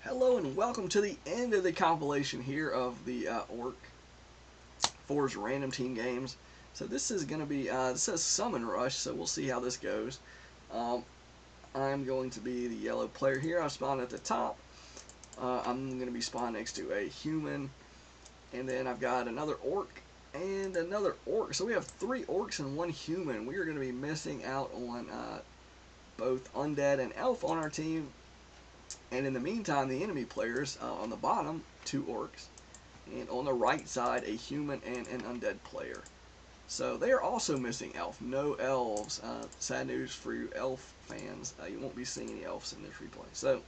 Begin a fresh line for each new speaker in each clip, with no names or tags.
Hello and welcome to the end of the compilation here of the Orc Forge random team games. So this is going to be, this says Summon Rush, so we'll see how this goes. I'm going to be the yellow player here. I'm spawned at the top. I'm going to be spawned next to a human, and then I've got another orc and another orc. So we have 3 orcs and 1 human. We are going to be missing out on both undead and elf on our team. And in the meantime, the enemy players on the bottom, 2 orcs, and on the right side, a human and an undead player. So they are also missing elf. No elves. Sad news for you elf fans. You won't be seeing any elves in this replay.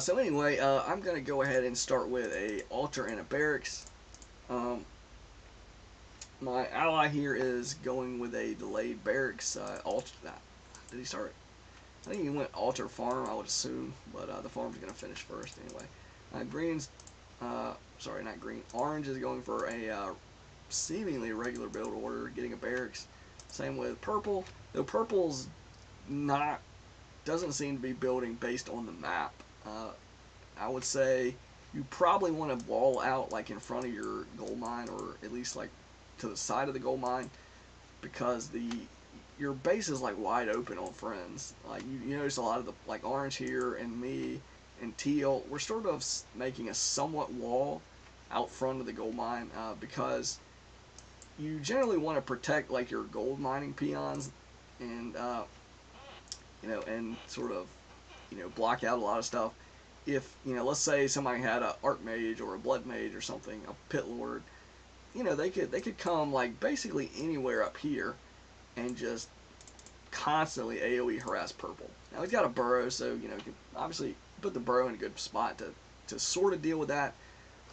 So anyway, I'm going to go ahead and start with a altar and a barracks. My ally here is going with a delayed barracks altar. Did he start? I think he went altar farm, I would assume, but the farm's going to finish first anyway. Sorry, not green. Orange is going for a seemingly regular build order, getting a barracks. Same with purple, though purple's doesn't seem to be building based on the map. I would say you probably want to wall out like in front of your gold mine, or at least like to the side of the gold mine, because your base is like wide open on friends. Like you notice a lot of the like orange here and me and teal, we're sort of making a somewhat wall out front of the gold mine because you generally want to protect like your gold mining peons and and sort of block out a lot of stuff. If let's say somebody had a archmage or a blood mage or something, a pit lord, they could come like basically anywhere up here and just constantly AoE harass purple. Now he's got a burrow, so you can obviously put the burrow in a good spot to sort of deal with that.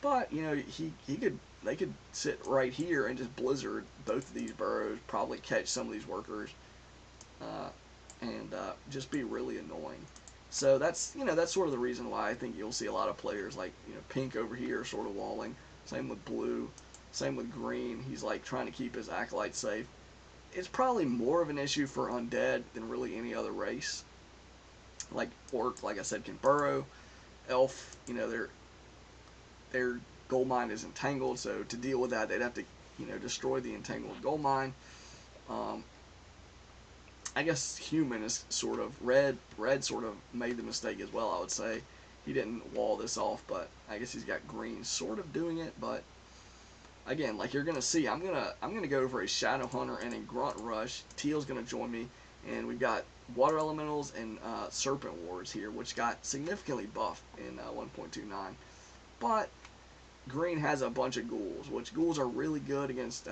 But they could sit right here and just blizzard both of these burrows, probably catch some of these workers, and just be really annoying. So that's sort of the reason why I think you'll see a lot of players like pink over here sort of walling. Same with blue, same with green. He's like trying to keep his acolytes safe. It's probably more of an issue for undead than really any other race. Like orc, like I said, can burrow. Elf, their gold mine is entangled, so to deal with that, they'd have to destroy the entangled gold mine. I guess human is sort of red. Red sort of made the mistake as well, I would say. He didn't wall this off, but I guess he's got green sort of doing it. But again, like you're gonna see, I'm gonna go for a Shadow Hunter and a Grunt Rush. Teal's gonna join me, and we've got Water Elementals and Serpent Wards here, which got significantly buffed in 1.29. But green has a bunch of ghouls, which ghouls are really good against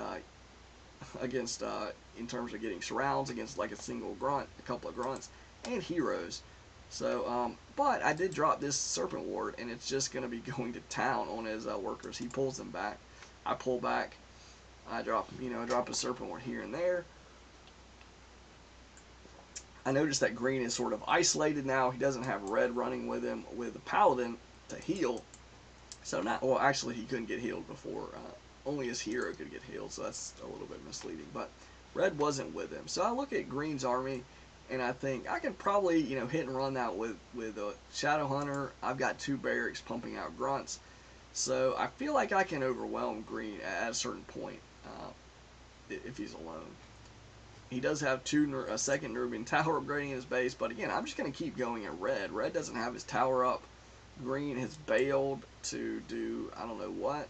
in terms of getting surrounds against like a single grunt, a couple of grunts, and heroes. So, but I did drop this Serpent Ward, and it's just going to be going to town on his workers. He pulls them back. I pull back. I drop a Serpent Ward here and there. I noticed that green is sort of isolated now. He doesn't have red running with him with the Paladin to heal. So actually he couldn't get healed before. Only his hero could get healed, so that's a little bit misleading. But red wasn't with him. So I look at green's army, and I think I can probably hit and run that with a Shadow Hunter. I've got 2 barracks pumping out grunts, so I feel like I can overwhelm green at a certain point if he's alone. He does have a second Nerubian tower upgrading his base, but again, I'm just going to keep going at red. Red doesn't have his tower up. Green has bailed to do I don't know what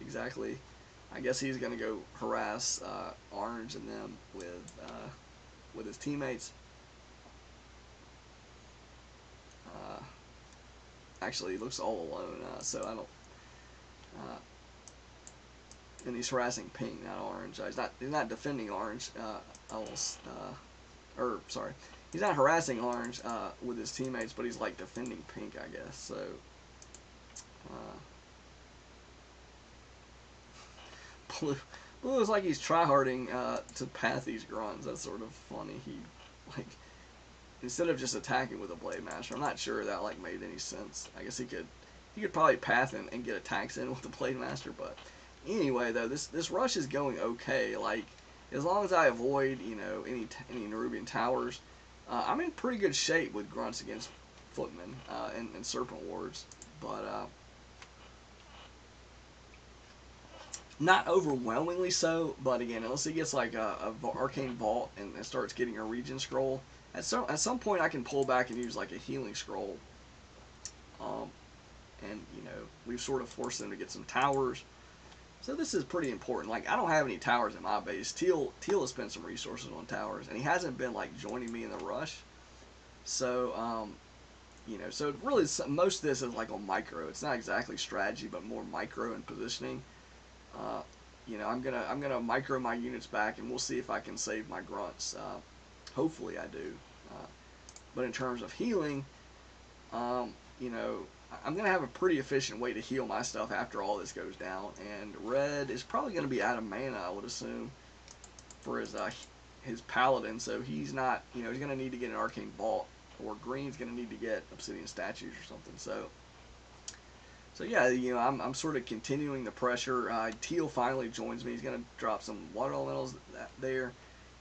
exactly. I guess he's going to go harass orange and them with his teammates. Actually, he looks all alone, so I don't. And he's harassing pink, not orange. He's not defending orange. Sorry, he's not harassing orange with his teammates, but he's like defending pink, I guess. So. Blue is like he's tryharding to path these grunts. That's sort of funny. He like instead of just attacking with a Blade Master, I'm not sure that like made any sense. I guess he could probably path and get attacks in with the Blade Master, but anyway though, this rush is going okay. Like as long as I avoid any Nerubian towers, I'm in pretty good shape with grunts against footmen and serpent wards, but not overwhelmingly so. But again, unless he gets like a arcane vault and starts getting a region scroll, at some point I can pull back and use like a healing scroll. Um, and you know, we've sort of forced them to get some towers. So this is pretty important. Like, I don't have any towers in my base. Teal has spent some resources on towers, and he hasn't been like joining me in the rush. So you know, so really most of this is like on micro. It's not exactly strategy, but more micro and positioning. Uh, you know, I'm gonna micro my units back, and we'll see if I can save my grunts. Hopefully, I do. Uh, but in terms of healing, you know, I'm gonna have a pretty efficient way to heal my stuff after all this goes down. And red is probably gonna be out of mana, I would assume, for his paladin. So he's not, you know, he's gonna need to get an arcane vault, or green's gonna need to get obsidian statues or something. So yeah, you know, I'm sort of continuing the pressure. Teal finally joins me. He's gonna drop some water elementals there.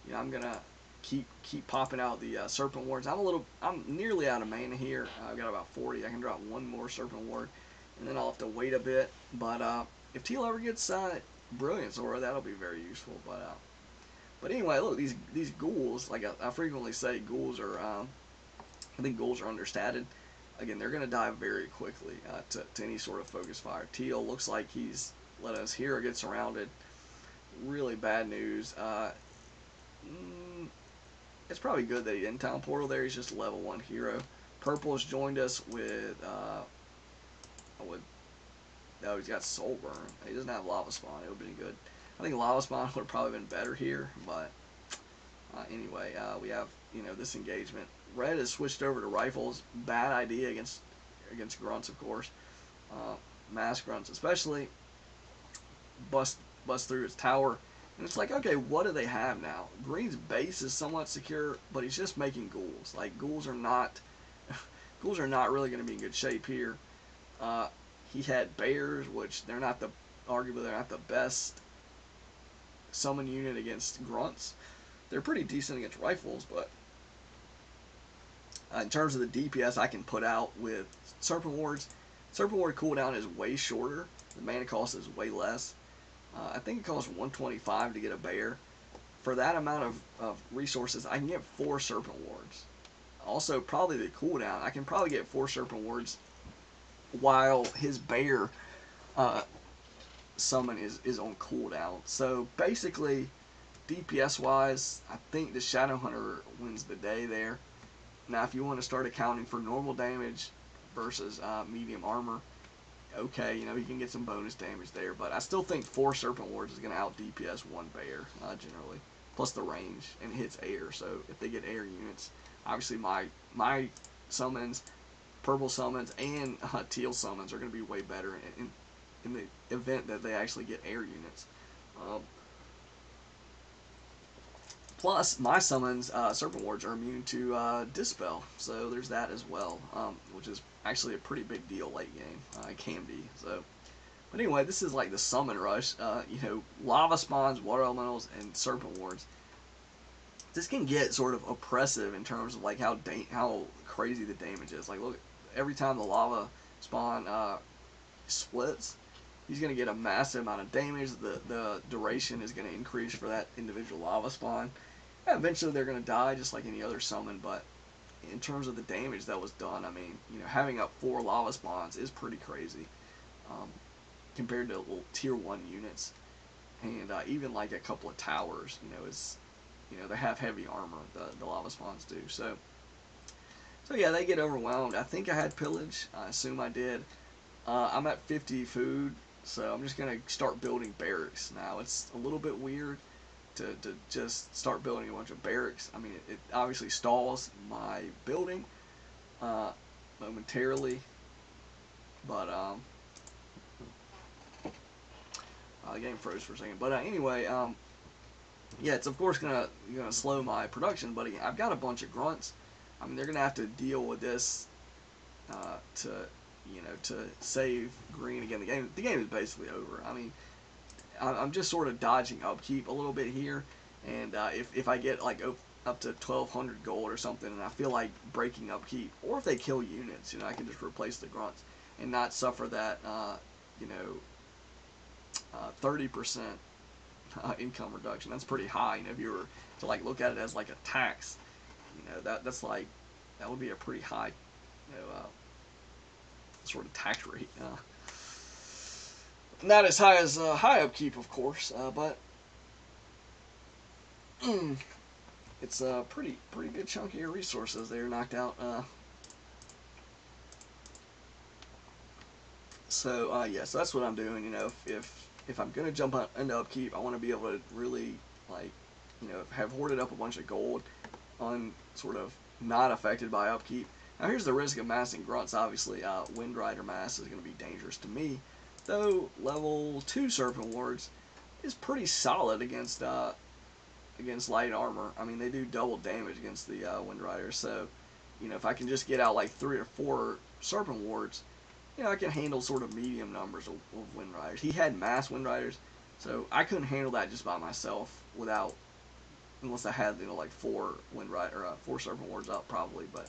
You know, I'm gonna keep popping out the serpent wards. I'm nearly out of mana here. I've got about 40. I can drop one more serpent ward, and then I'll have to wait a bit. But if Teal ever gets brilliance aura, that'll be very useful. But anyway, look, these ghouls. Like I frequently say, ghouls are. I think ghouls are understated. Again, they're going to die very quickly to any sort of focus fire. Teal looks like he's let us Hero get surrounded. Really bad news. It's probably good that he didn't town portal there. He's just level 1 hero. Purple has joined us with oh, he's got soul burn. He doesn't have lava spawn. It would be good. I think lava spawn would have probably been better here, but anyway, we have, you know, this engagement. Red has switched over to rifles. Bad idea against grunts, of course. Mass grunts, especially. Bust through his tower, and it's like, okay, what do they have now? Green's base is somewhat secure, but he's just making ghouls. Like, ghouls are not really going to be in good shape here. He had bears, which arguably they're not the best summon unit against grunts. They're pretty decent against rifles, but in terms of the DPS I can put out with serpent wards, serpent ward cooldown is way shorter. The mana cost is way less. I think it costs 125 to get a bear. For that amount of resources, I can get 4 serpent wards. Also, probably the cooldown, I can probably get 4 serpent wards while his bear summon is on cooldown. So basically, DPS wise, I think the Shadow Hunter wins the day there. Now, if you want to start accounting for normal damage versus medium armor, okay, you know, you can get some bonus damage there, but I still think 4 serpent wards is going to out DPS 1 bear generally, plus the range, and it hits air. So if they get air units, obviously my summons, purple summons, and teal summons are going to be way better in the event that they actually get air units. Plus, my summons, serpent wards, are immune to dispel, so there's that as well, which is actually a pretty big deal late game. It can be. So, but anyway, this is like the summon rush. You know, lava spawns, water elementals, and serpent wards. This can get sort of oppressive in terms of like how crazy the damage is. Like, look, every time the lava spawn splits, he's going to get a massive amount of damage. The duration is going to increase for that individual lava spawn. Eventually they're going to die just like any other summon, but in terms of the damage that was done, I mean, you know, having up 4 lava spawns is pretty crazy compared to little tier 1 units, and even like a couple of towers, you know, they have heavy armor, the lava spawns do. So yeah, they get overwhelmed. I think I had pillage. I assume I did. I'm at 50 food, so I'm just going to start building barracks now. It's a little bit weird to just start building a bunch of barracks. I mean, it obviously stalls my building momentarily, but the game froze for a second. But anyway, yeah, it's of course gonna slow my production. But I've got a bunch of grunts. I mean, they're gonna have to deal with this to save green again. The game is basically over. I mean, I'm just sort of dodging upkeep a little bit here, and if I get like up to 1,200 gold or something, and I feel like breaking upkeep, or if they kill units, you know, I can just replace the grunts and not suffer that, you know, 30% income reduction. That's pretty high. You know, if you were to like look at it as like a tax, you know, that's like that would be a pretty high, you know, sort of tax rate. Not as high as high upkeep, of course, but it's a pretty good chunk of your resources there knocked out. So yeah, so that's what I'm doing. You know, if I'm gonna jump into upkeep, I want to be able to really like, you know, have hoarded up a bunch of gold on sort of not affected by upkeep. Now here's the risk of massing grunts. Obviously, Wind Rider mass is going to be dangerous to me, though level 2 Serpent Wards is pretty solid against against light armor. I mean, they do double damage against the Wind Riders, so you know, if I can just get out like 3 or 4 Serpent Wards, you know, I can handle sort of medium numbers of Wind Riders. He had mass Wind Riders, so I couldn't handle that just by myself without, unless I had, you know, like 4 Wind Rider or 4 Serpent Wards up probably, but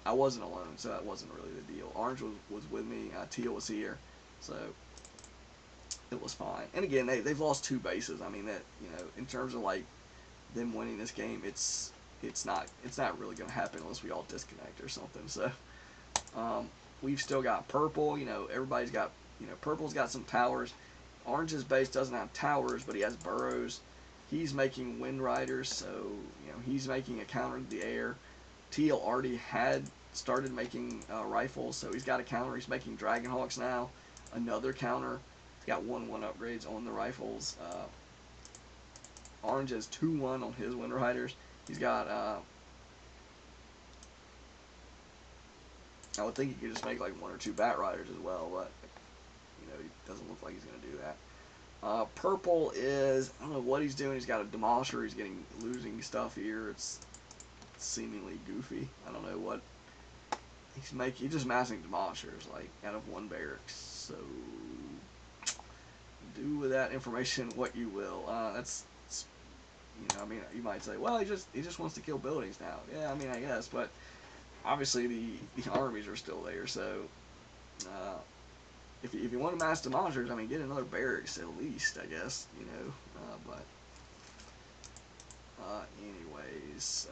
I wasn't alone, so that wasn't really the deal. Orange was with me, Teal was here, so it was fine. And again, they've lost 2 bases. I mean, that, you know, in terms of like them winning this game, it's not really going to happen unless we all disconnect or something. So we've still got purple. You know, everybody's got, you know, purple's got some towers. Orange's base doesn't have towers, but he has burrows. He's making Wind Riders, so you know he's making a counter to the air. Teal already had started making rifles, so he's got a counter. He's making Dragonhawks now, another counter. He's got 1/1 upgrades on the rifles. Orange has 2/1 on his Wind Riders. He's got, I would think he could just make like 1 or 2 Bat Riders as well, but you know, he doesn't look like he's going to do that. Purple is, I don't know what he's doing. He's got a Demolisher. He's losing stuff here. It's seemingly goofy. I don't know what he's making. He's just massing Demolishers like out of 1 barracks. So do with that information what you will. That's, you know, I mean, you might say, well, he just wants to kill buildings now. Yeah, I mean, I guess, but obviously the armies are still there. So if you want to mass Demolishers, I mean, get another barracks at least, I guess, you know. Anyways,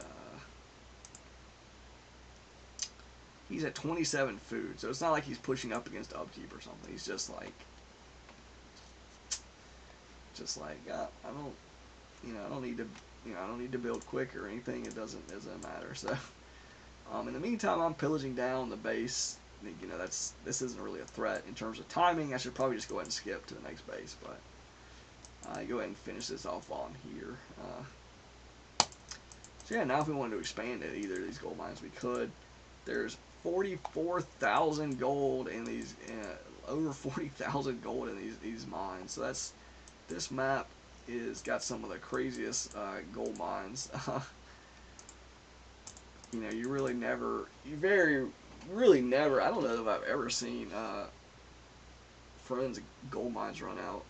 he's at 27 food, so it's not like he's pushing up against upkeep or something. He's just like I don't, you know, I don't need to, you know, I don't need to build quick or anything. It doesn't matter. So, in the meantime, I'm pillaging down the base. You know, this isn't really a threat in terms of timing. I should probably just go ahead and skip to the next base, but go ahead and finish this off while I'm here. So yeah, now if we wanted to expand at either of these gold mines, we could. There's 44,000 gold in these, over 40,000 gold in these mines. So this map is got some of the craziest gold mines. You know, you really never, really never. I don't know if I've ever seen Friends gold mines run out.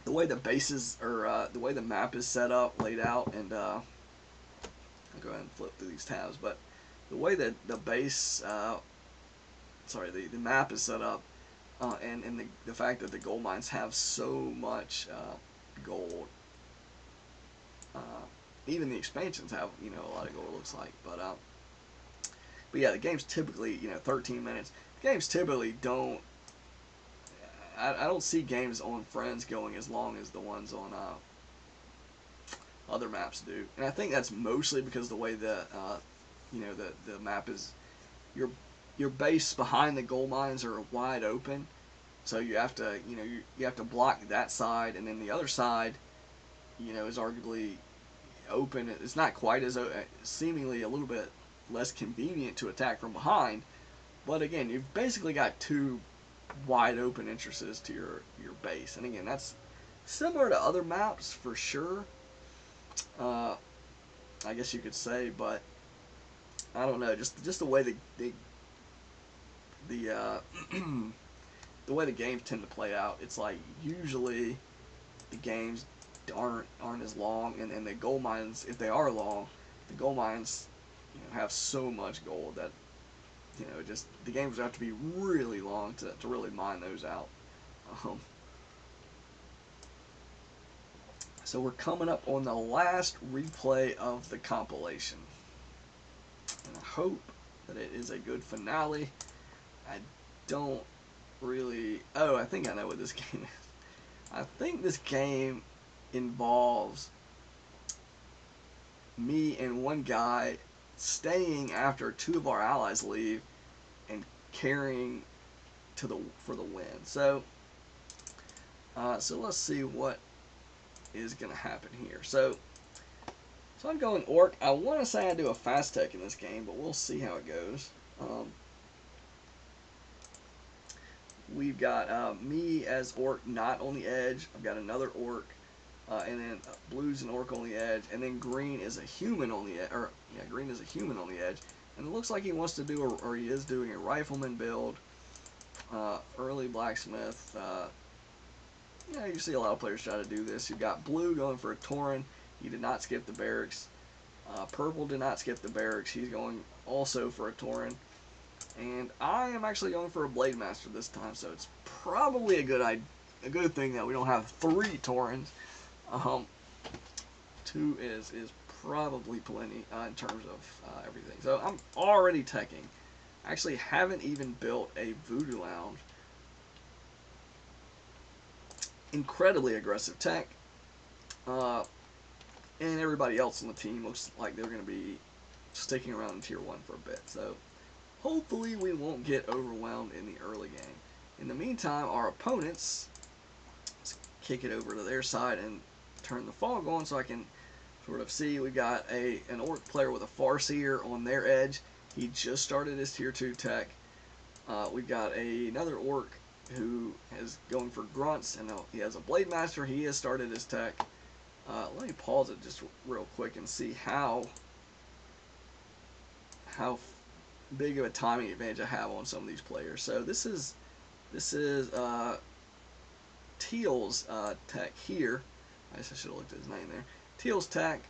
The way the bases, or the way the map is set up, laid out, and I'll go ahead and flip through these tabs, but the way that the base, the map is set up, and the fact that the gold mines have so much gold, even the expansions have, you know, a lot of gold, it looks like, but yeah, the game's typically, you know, 13 minutes. The games typically don't, I don't see games on Friends going as long as the ones on other maps do, and I think that's mostly because the way that you know, the map is, your base behind the gold mines are wide open, so you have to, you know, you have to block that side, and then the other side, you know, is arguably open. It's not quite as seemingly a little bit less convenient to attack from behind, but again, you've basically got 2 wide open entrances to your base, and again, that's similar to other maps for sure. I guess you could say, but I don't know, just the way the the way the games tend to play out. It's like usually the games aren't as long, and the gold mines, if they are long, the gold mines, have so much gold that just the games have to be really long to really mine those out. Um, so we're coming up on the last replay of the compilation, and I hope that it is a good finale. I don't really. Oh, I think I know what this game is. I think this game involves me and one guy staying after two of our allies leave and carrying for the win. So let's see what is going to happen here. So I'm going Orc. I want to say I do a fast tech in this game, but we'll see how it goes. We've got me as Orc not on the edge. I've got another Orc, and then blue's an Orc on the edge, and then green is a human on the edge. Green is a human on the edge. And it looks like he wants to do, or he is doing a rifleman build, early blacksmith. You see a lot of players try to do this. You've got blue going for a Tauren. He did not skip the barracks. Purple did not skip the barracks. He's going also for a Tauren. And I am actually going for a Blade Master this time, so it's probably a good thing that we don't have 3 Taurens. 2 is probably plenty in terms of everything. So I'm already teching. I actually haven't even built a Voodoo Lounge. Incredibly aggressive tech. And everybody else on the team looks like they're going to be sticking around in Tier 1 for a bit. So hopefully we won't get overwhelmed in the early game. In the meantime, our opponents, let's kick it over to their side and turn the fog on so I can sort of see. We got an Orc player with a Farseer on their edge. He just started his Tier 2 tech. We've got another Orc who is going for grunts, and he has a Blade Master. He has started his tech. Let me pause it just real quick and see how big of a timing advantage I have on some of these players. So this is Teal's tech here. I guess I should have looked at his name there. Teal's tech,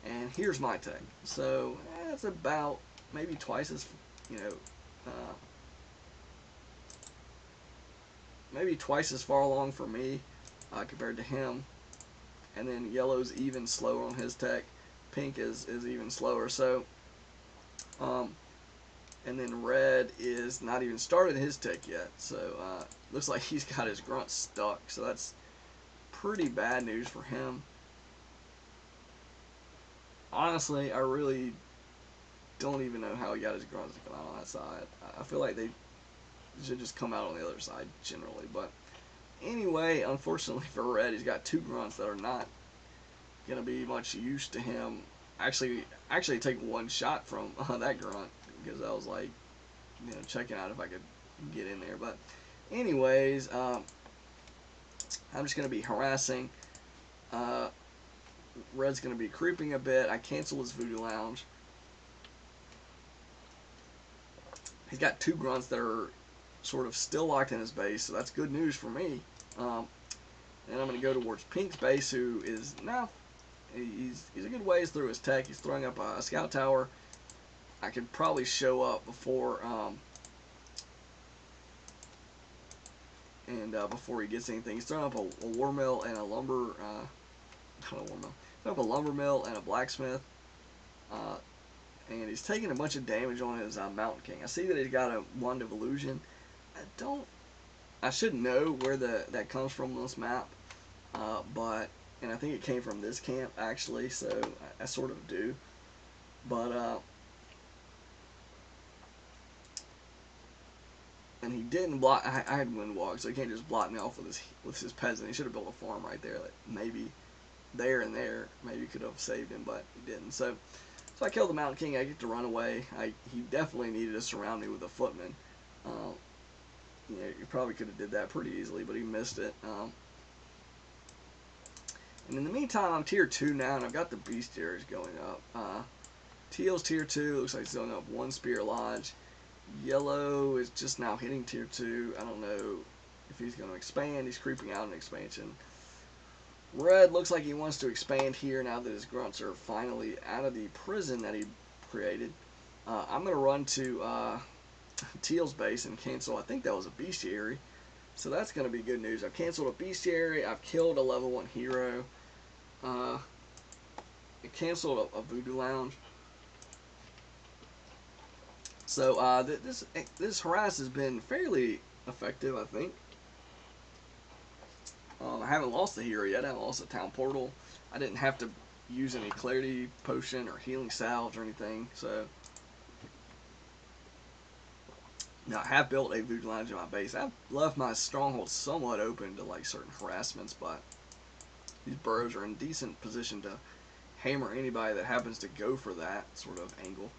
and here's my tech. So that's about maybe twice as maybe twice as far along for me compared to him. And then yellow's even slower on his tech. Pink is even slower. So and then red is not even started his tech yet. So looks like he's got his grunt stuck. So that's pretty bad news for him. Honestly, I really don't even know how he got his grunts to come out on that side. I feel like they should just come out on the other side generally. But anyway, unfortunately for red, he's got 2 grunts that are not going to be much use to him. Actually take one shot from that grunt, because I was like, checking out if I could get in there. But anyways, I'm just going to be harassing. Red's going to be creeping a bit. I cancel his Voodoo Lounge. He's got 2 grunts that are sort of still locked in his base, so that's good news for me. And I'm going to go towards Pink's base, who is now, he's a good ways through his tech. He's throwing up a scout tower. I could probably show up before before he gets anything. He's throwing up a war mill and a lumber, not a war mill, throwing up a lumber mill and a blacksmith. And he's taking a bunch of damage on his Mountain King. I see that he's got a Wand of Illusion. I should know where that comes from on this map, and I think it came from this camp actually, so I sort of do. But and he didn't block. I had Windwalk, so he can't just block me off with his peasant. He should have built a farm right there that maybe there and there maybe could have saved him, but he didn't. So I killed the Mountain King. I get to run away. He definitely needed to surround me with a footman. You probably could have did that pretty easily, but he missed it. And in the meantime, I'm Tier 2 now, and I've got the Bestiaries going up. Teal's Tier 2. Looks like he's going up 1 Spear Lodge. Yellow is just now hitting Tier 2. I don't know if he's going to expand. He's creeping out an expansion. Red looks like he wants to expand here now that his grunts are finally out of the prison that he created. I'm going to run to Teal's base and cancel, I think that was a bestiary. So that's going to be good news. I've canceled a bestiary. I've killed a level 1 hero. I canceled a voodoo lounge. So this harass has been fairly effective, I think. I haven't lost the hero yet. I haven't lost the town portal. I didn't have to use any clarity potion or healing salves or anything. So now I have built a voodoo lounge in my base. I've left my stronghold somewhat open to like certain harassments, but these burrows are in decent position to hammer anybody that happens to go for that sort of angle.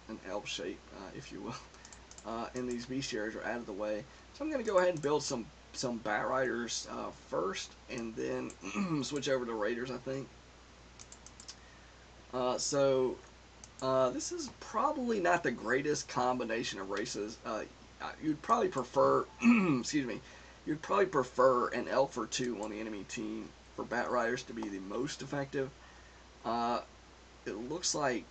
An L shape, if you will. And these bestiaries are out of the way. So I'm going to go ahead and build some Bat Riders first, and then switch over to Raiders, I think. This is probably not the greatest combination of races. You'd probably prefer, excuse me, you'd probably prefer an elf or two on the enemy team for Bat Riders to be the most effective. It looks like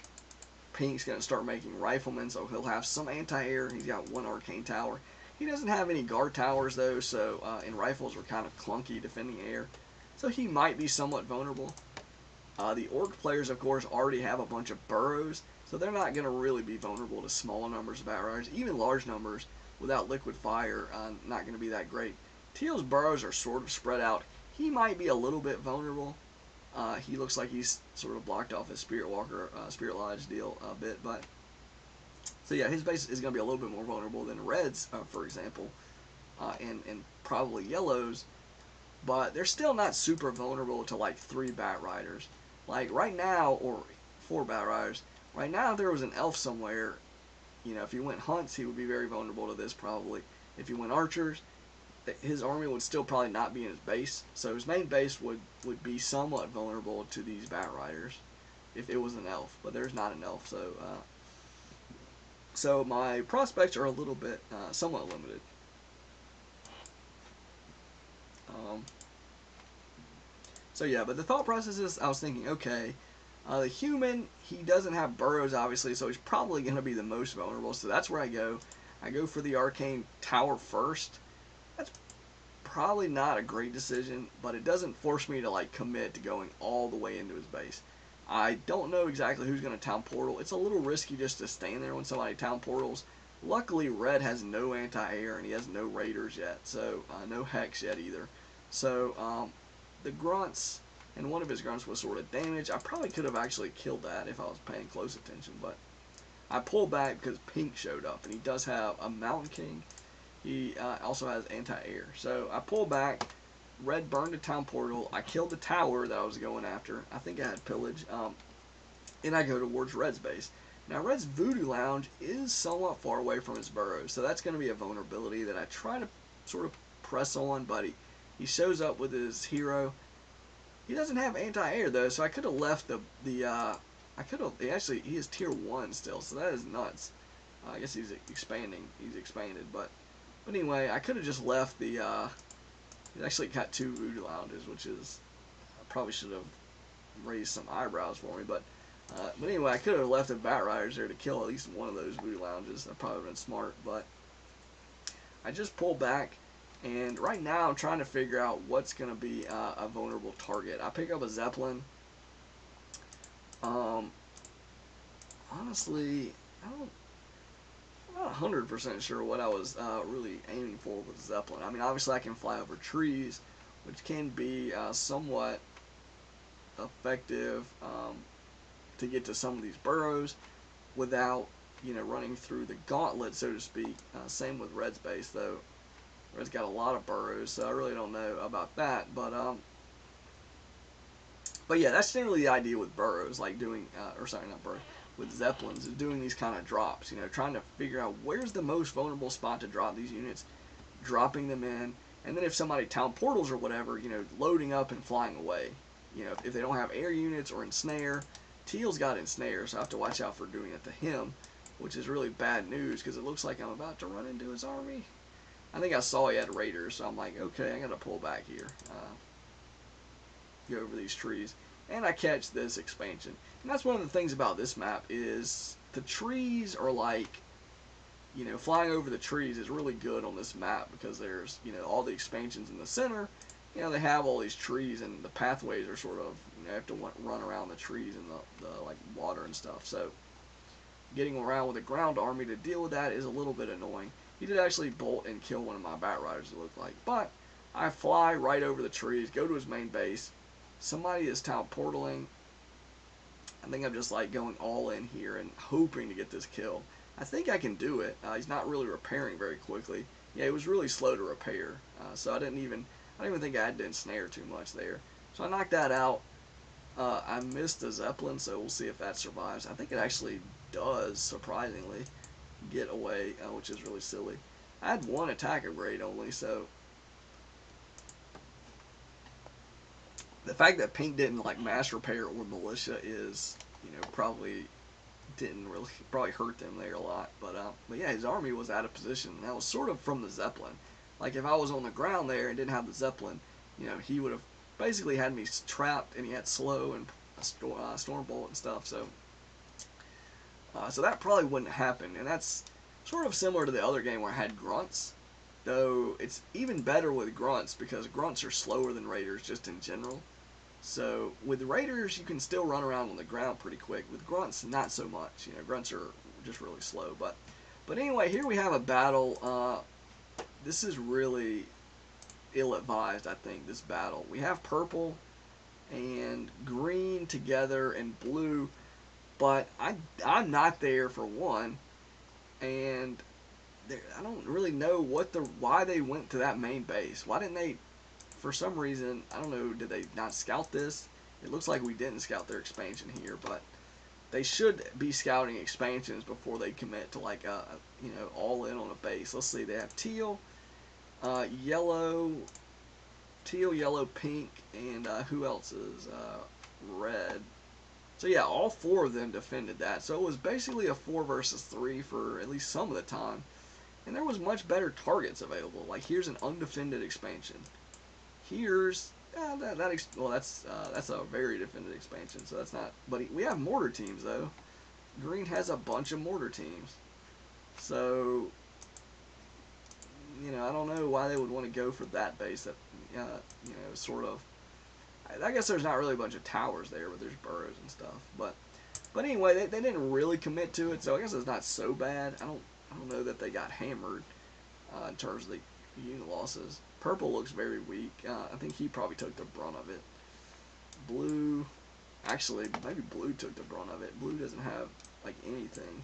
Pink's going to start making riflemen, so he'll have some anti-air. He's got 1 arcane tower. He doesn't have any guard towers, though, so and rifles are kind of clunky defending air. So he might be somewhat vulnerable. The Orc players, of course, already have a bunch of burrows, so they're not going to really be vulnerable to small numbers of Bat Riders. Even large numbers without liquid fire, not going to be that great. Teal's burrows are sort of spread out. He might be a little bit vulnerable. He looks like he's sort of blocked off his Spirit Walker, Spirit Lodge deal a bit, but so yeah, his base is going to be a little bit more vulnerable than Reds, for example, and probably Yellows, but they're still not super vulnerable to like 3 Bat Riders. Like right now, or 4 Bat Riders. Right now, if there was an Elf somewhere, you know, if he went Hunts, he would be very vulnerable to this probably. If he went Archers, his army would still probably not be in his base, so his main base would be somewhat vulnerable to these Bat Riders if it was an elf, but there's not an elf, so my prospects are a little bit somewhat limited. So yeah, but the thought process is, I was thinking, okay, the human, he doesn't have burrows obviously, so he's probably going to be the most vulnerable, so that's where I go. I go for the arcane tower first. That's probably not a great decision, but it doesn't force me to like commit to going all the way into his base. I don't know exactly who's going to town portal. It's a little risky just to stand there when somebody town portals. Luckily, Red has no anti-air and he has no raiders yet, so no hex yet either. So the grunts, and one of his grunts was sort of damaged. I probably could have actually killed that if I was paying close attention, but I pulled back because Pink showed up, and he does have a Mountain King. He also has anti-air. So I pulled back. Red burned the town portal. I killed the tower that I was going after. I think I had pillage. And I go towards Red's base. Now Red's Voodoo Lounge is somewhat far away from his burrows, so that's going to be a vulnerability that I try to sort of press on, but he shows up with his hero. He doesn't have anti-air though, so I could have left he is tier 1 still, so that is nuts. I guess he's expanding. He's expanded, but anyway, I could have just left the. He's actually got 2 Voodoo Lounges, which is I probably should have raised some eyebrows for me, but anyway, I could have left the Bat Riders there to kill at least one of those Voodoo Lounges. That probably would have been smart, but I just pulled back, and right now I'm trying to figure out what's going to be a vulnerable target. I pick up a Zeppelin. Honestly, I'm not 100% sure what I was really aiming for with Zeppelin. I mean, obviously I can fly over trees, which can be somewhat effective to get to some of these burrows without, you know, running through the gauntlet, so to speak. Same with Red's base, though. Red's got a lot of burrows, so I really don't know about that. But yeah, that's generally the idea with burrows, like doing, or sorry, not burrows, with Zeppelins, is doing these kind of drops, you know, trying to figure out where's the most vulnerable spot to drop these units, dropping them in, and then if somebody town portals or whatever, you know, loading up and flying away. You know, if they don't have air units or ensnare, Teal's got ensnare, so I have to watch out for doing it to him, which is really bad news because it looks like I'm about to run into his army. I think I saw he had raiders, so I'm like, okay, I gotta pull back here. Go over these trees, and I catch this expansion. And that's one of the things about this map is the trees are like, you know, flying over the trees is really good on this map because there's, you know, all the expansions in the center. You know, they have all these trees, and the pathways are sort of, you know, you have to run around the trees and the like water and stuff. So getting around with a ground army to deal with that is a little bit annoying. He did actually bolt and kill one of my bat riders, it looked like. But I fly right over the trees, go to his main base. Somebody is town portaling. I think I'm just like going all in here and hoping to get this kill. I think I can do it. He's not really repairing very quickly. Yeah, it was really slow to repair. So I didn't even think I had to ensnare too much there. So I knocked that out. I missed the Zeppelin, so we'll see if that survives. I think it actually does, surprisingly, get away, which is really silly. I had one attack upgrade only, so the fact that Pink didn't like mass repair or militia is, you know, probably hurt them there a lot. But yeah, his army was out of position. That was sort of from the Zeppelin. Like if I was on the ground there and didn't have the Zeppelin, you know, he would have basically had me trapped, and he had slow and storm bolt and stuff. So that probably wouldn't happen. And that's sort of similar to the other game where I had grunts. Though it's even better with grunts because grunts are slower than raiders just in general. So with raiders, you can still run around on the ground pretty quick. With grunts, not so much. You know, grunts are just really slow. But anyway, here we have a battle. This is really ill-advised, I think, this battle. We have purple and green together and blue, but I'm not there for one, and I don't really know why they went to that main base. Why didn't they? For some reason, I don't know, did they not scout this? It looks like we didn't scout their expansion here, but they should be scouting expansions before they commit to like you know, all in on a base. Let's see, they have teal, yellow, pink, and who else is red? So yeah, all four of them defended that. So it was basically a 4 versus 3 for at least some of the time. And there was much better targets available. Like here's an undefended expansion. Here's that's a very defended expansion, so that's not. But we have mortar teams though. Green has a bunch of mortar teams, so you know, I don't know why they would want to go for that base. That you know, sort of. I guess there's not really a bunch of towers there, but there's burrows and stuff. But anyway, they didn't really commit to it, so I guess it's not so bad. I don't know that they got hammered in terms of the unit losses. Purple looks very weak. I think he probably took the brunt of it. Blue, actually, maybe blue took the brunt of it. Blue doesn't have like anything.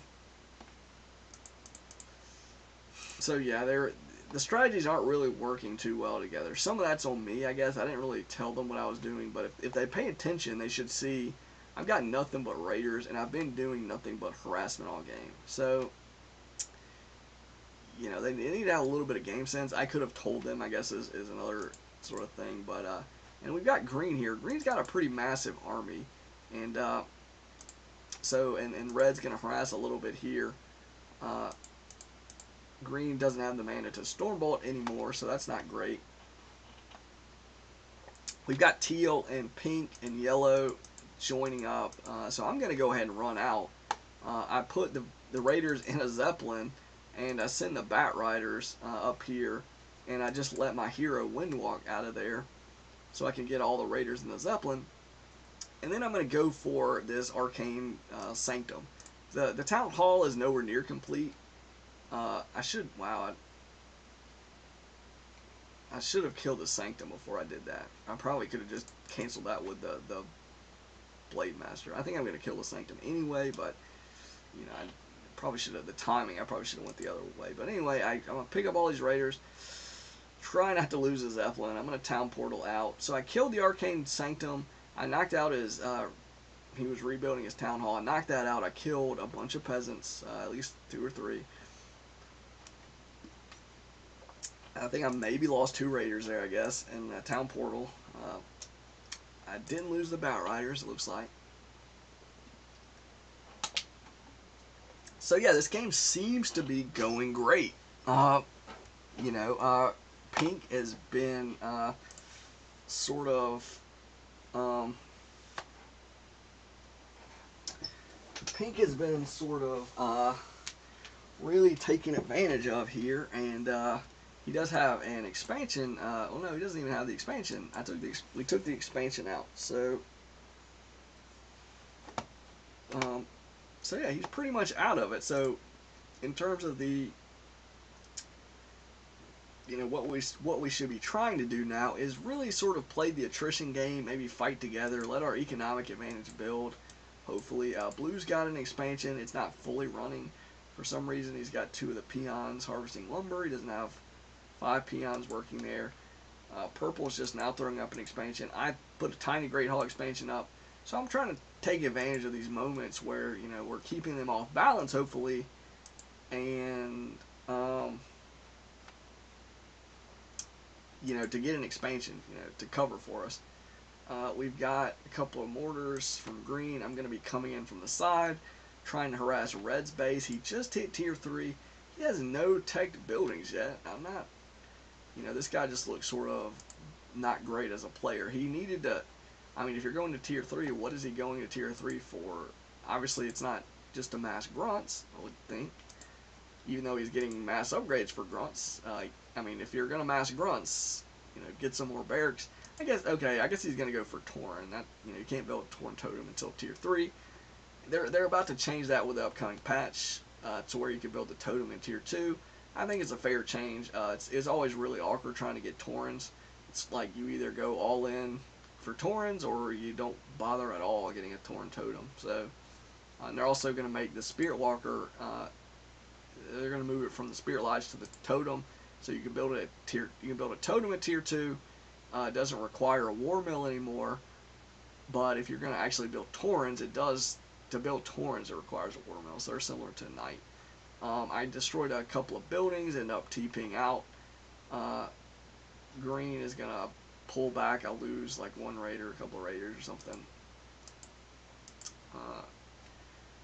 So yeah, the strategies aren't really working too well together. Some of that's on me, I guess. I didn't really tell them what I was doing, but if they pay attention, they should see I've got nothing but raiders, and I've been doing nothing but harassment all game. So you know, they need to have a little bit of game sense. I could have told them, I guess, is another sort of thing. But and we've got green here. Green's got a pretty massive army, and so and red's gonna harass a little bit here. Green doesn't have the mana to Stormbolt anymore, so that's not great. We've got teal and pink and yellow joining up, so I'm gonna go ahead and run out. I put the raiders in a Zeppelin, and I send the Bat Riders up here, and I just let my hero Windwalk out of there so I can get all the raiders in the Zeppelin. And then I'm going to go for this Arcane Sanctum. The Town Hall is nowhere near complete. I should have killed the Sanctum before I did that. I probably could have just canceled that with the Blade Master. I think I'm going to kill the Sanctum anyway, but you know, I probably should have, the timing, I probably should have went the other way. But anyway, I'm going to pick up all these raiders, try not to lose the Zeppelin. I'm going to town portal out. So I killed the Arcane Sanctum. I knocked out his, he was rebuilding his town hall. I knocked that out. I killed a bunch of peasants, at least 2 or 3. I think I maybe lost 2 raiders there, I guess, in the town portal. I didn't lose the Bat Riders, it looks like. So yeah, this game seems to be going great. you know, pink has been sort of pink has been sort of really taken advantage of here, and he does have an expansion. Well, no, he doesn't even have the expansion. We took the expansion out, so so yeah, he's pretty much out of it. So in terms of the what we should be trying to do now is really sort of play the attrition game, maybe fight together, let our economic advantage build. Hopefully, Blue's got an expansion. It's not fully running. For some reason, he's got 2 of the peons harvesting lumber. He doesn't have 5 peons working there. Purple's just now throwing up an expansion. I put a tiny Great Hall expansion up. So I'm trying to take advantage of these moments where, we're keeping them off balance, hopefully, and to get an expansion, to cover for us. We've got a couple of mortars from green. I'm going to be coming in from the side, trying to harass Red's base. He just hit tier 3. He has no teched buildings yet. I'm not, this guy just looks sort of not great as a player. He needed to, if you're going to tier 3, what is he going to tier 3 for? Obviously, it's not just to mass grunts, I would think. Even though he's getting mass upgrades for grunts. If you're going to mass grunts, get some more barracks. I guess he's going to go for Tauren. That, you can't build a Tauren totem until tier 3. They're about to change that with the upcoming patch to where you can build the totem in tier 2. I think it's a fair change. It's always really awkward trying to get Taurens. It's like you either go all in for Taurens or you don't bother at all getting a Tauren totem. So, and they're also going to make the Spirit Walker. They're going to move it from the Spirit Lodge to the totem, so you can build it at tier. You can build a totem at tier 2. It doesn't require a war mill anymore. But if you're going to actually build Taurens, it does. To build Taurens, it requires a war mill, so they're similar to a knight. I destroyed a couple of buildings, ended up TPing out. Green is going to pull back. I'll lose like 1 raider, a couple of raiders or something.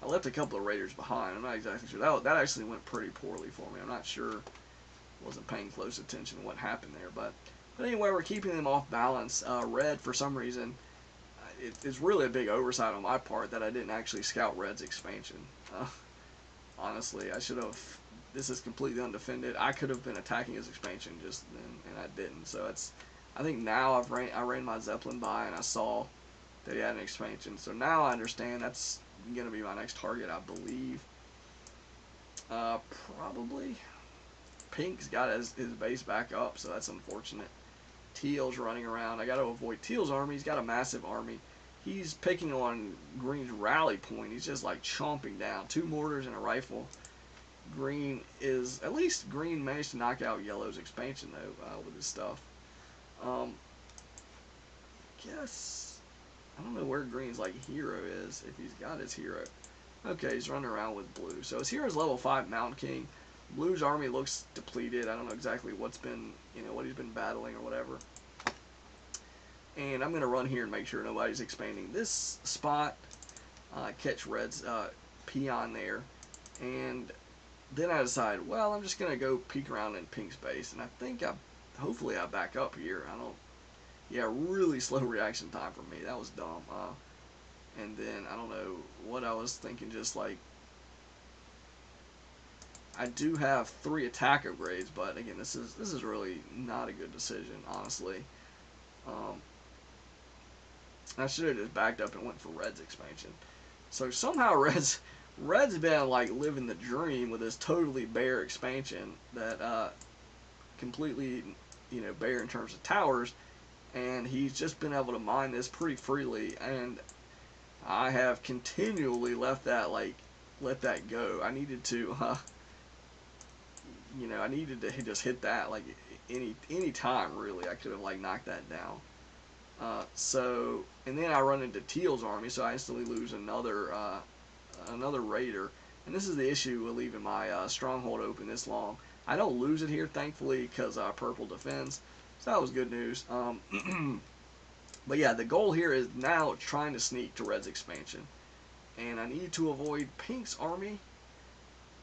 I left a couple of raiders behind. I'm not exactly sure. That actually went pretty poorly for me. I'm not sure. Wasn't paying close attention to what happened there. But anyway, we're keeping them off balance. Red, for some reason, it's really a big oversight on my part that I didn't actually scout Red's expansion. Honestly, I should have. This is completely undefended. I could have been attacking his expansion just then, and I didn't. So I think now I ran my Zeppelin by and I saw that he had an expansion. So now I understand that's going to be my next target, I believe. Probably. Pink's got his base back up, so that's unfortunate. Teal's running around. I got to avoid Teal's army. He's got a massive army. He's picking on Green's rally point. He's just like chomping down. 2 mortars and a rifle. At least Green managed to knock out Yellow's expansion though with his stuff. Guess I don't know where Green's like hero is, if he's got his hero. Okay, he's running around with Blue. So his hero's level 5 Mountain King. Blue's army looks depleted. I don't know exactly what's been, what he's been battling or whatever. And I'm going to run here and make sure nobody's expanding this spot. Catch Red's peon there. And then I decide, well, I'm just going to go peek around in Pink's base. And I think hopefully I back up here. Yeah, really slow reaction time for me. That was dumb. And then, I don't know what I was thinking, just like, I do have 3 attack upgrades, but again, this is really not a good decision, honestly. I should have just backed up and went for Red's expansion. So somehow Red's been like living the dream with this totally bare expansion that completely bare in terms of towers, and he's just been able to mine this pretty freely, and I have continually let that go. I needed to I needed to just hit that like any time really. I could have like knocked that down. And then I run into Teal's army, so I instantly lose another raider. And this is the issue with leaving my stronghold open this long. I don't lose it here, thankfully, because purple defends. So that was good news. But yeah, the goal here is now trying to sneak to Red's expansion. And I need to avoid Pink's army.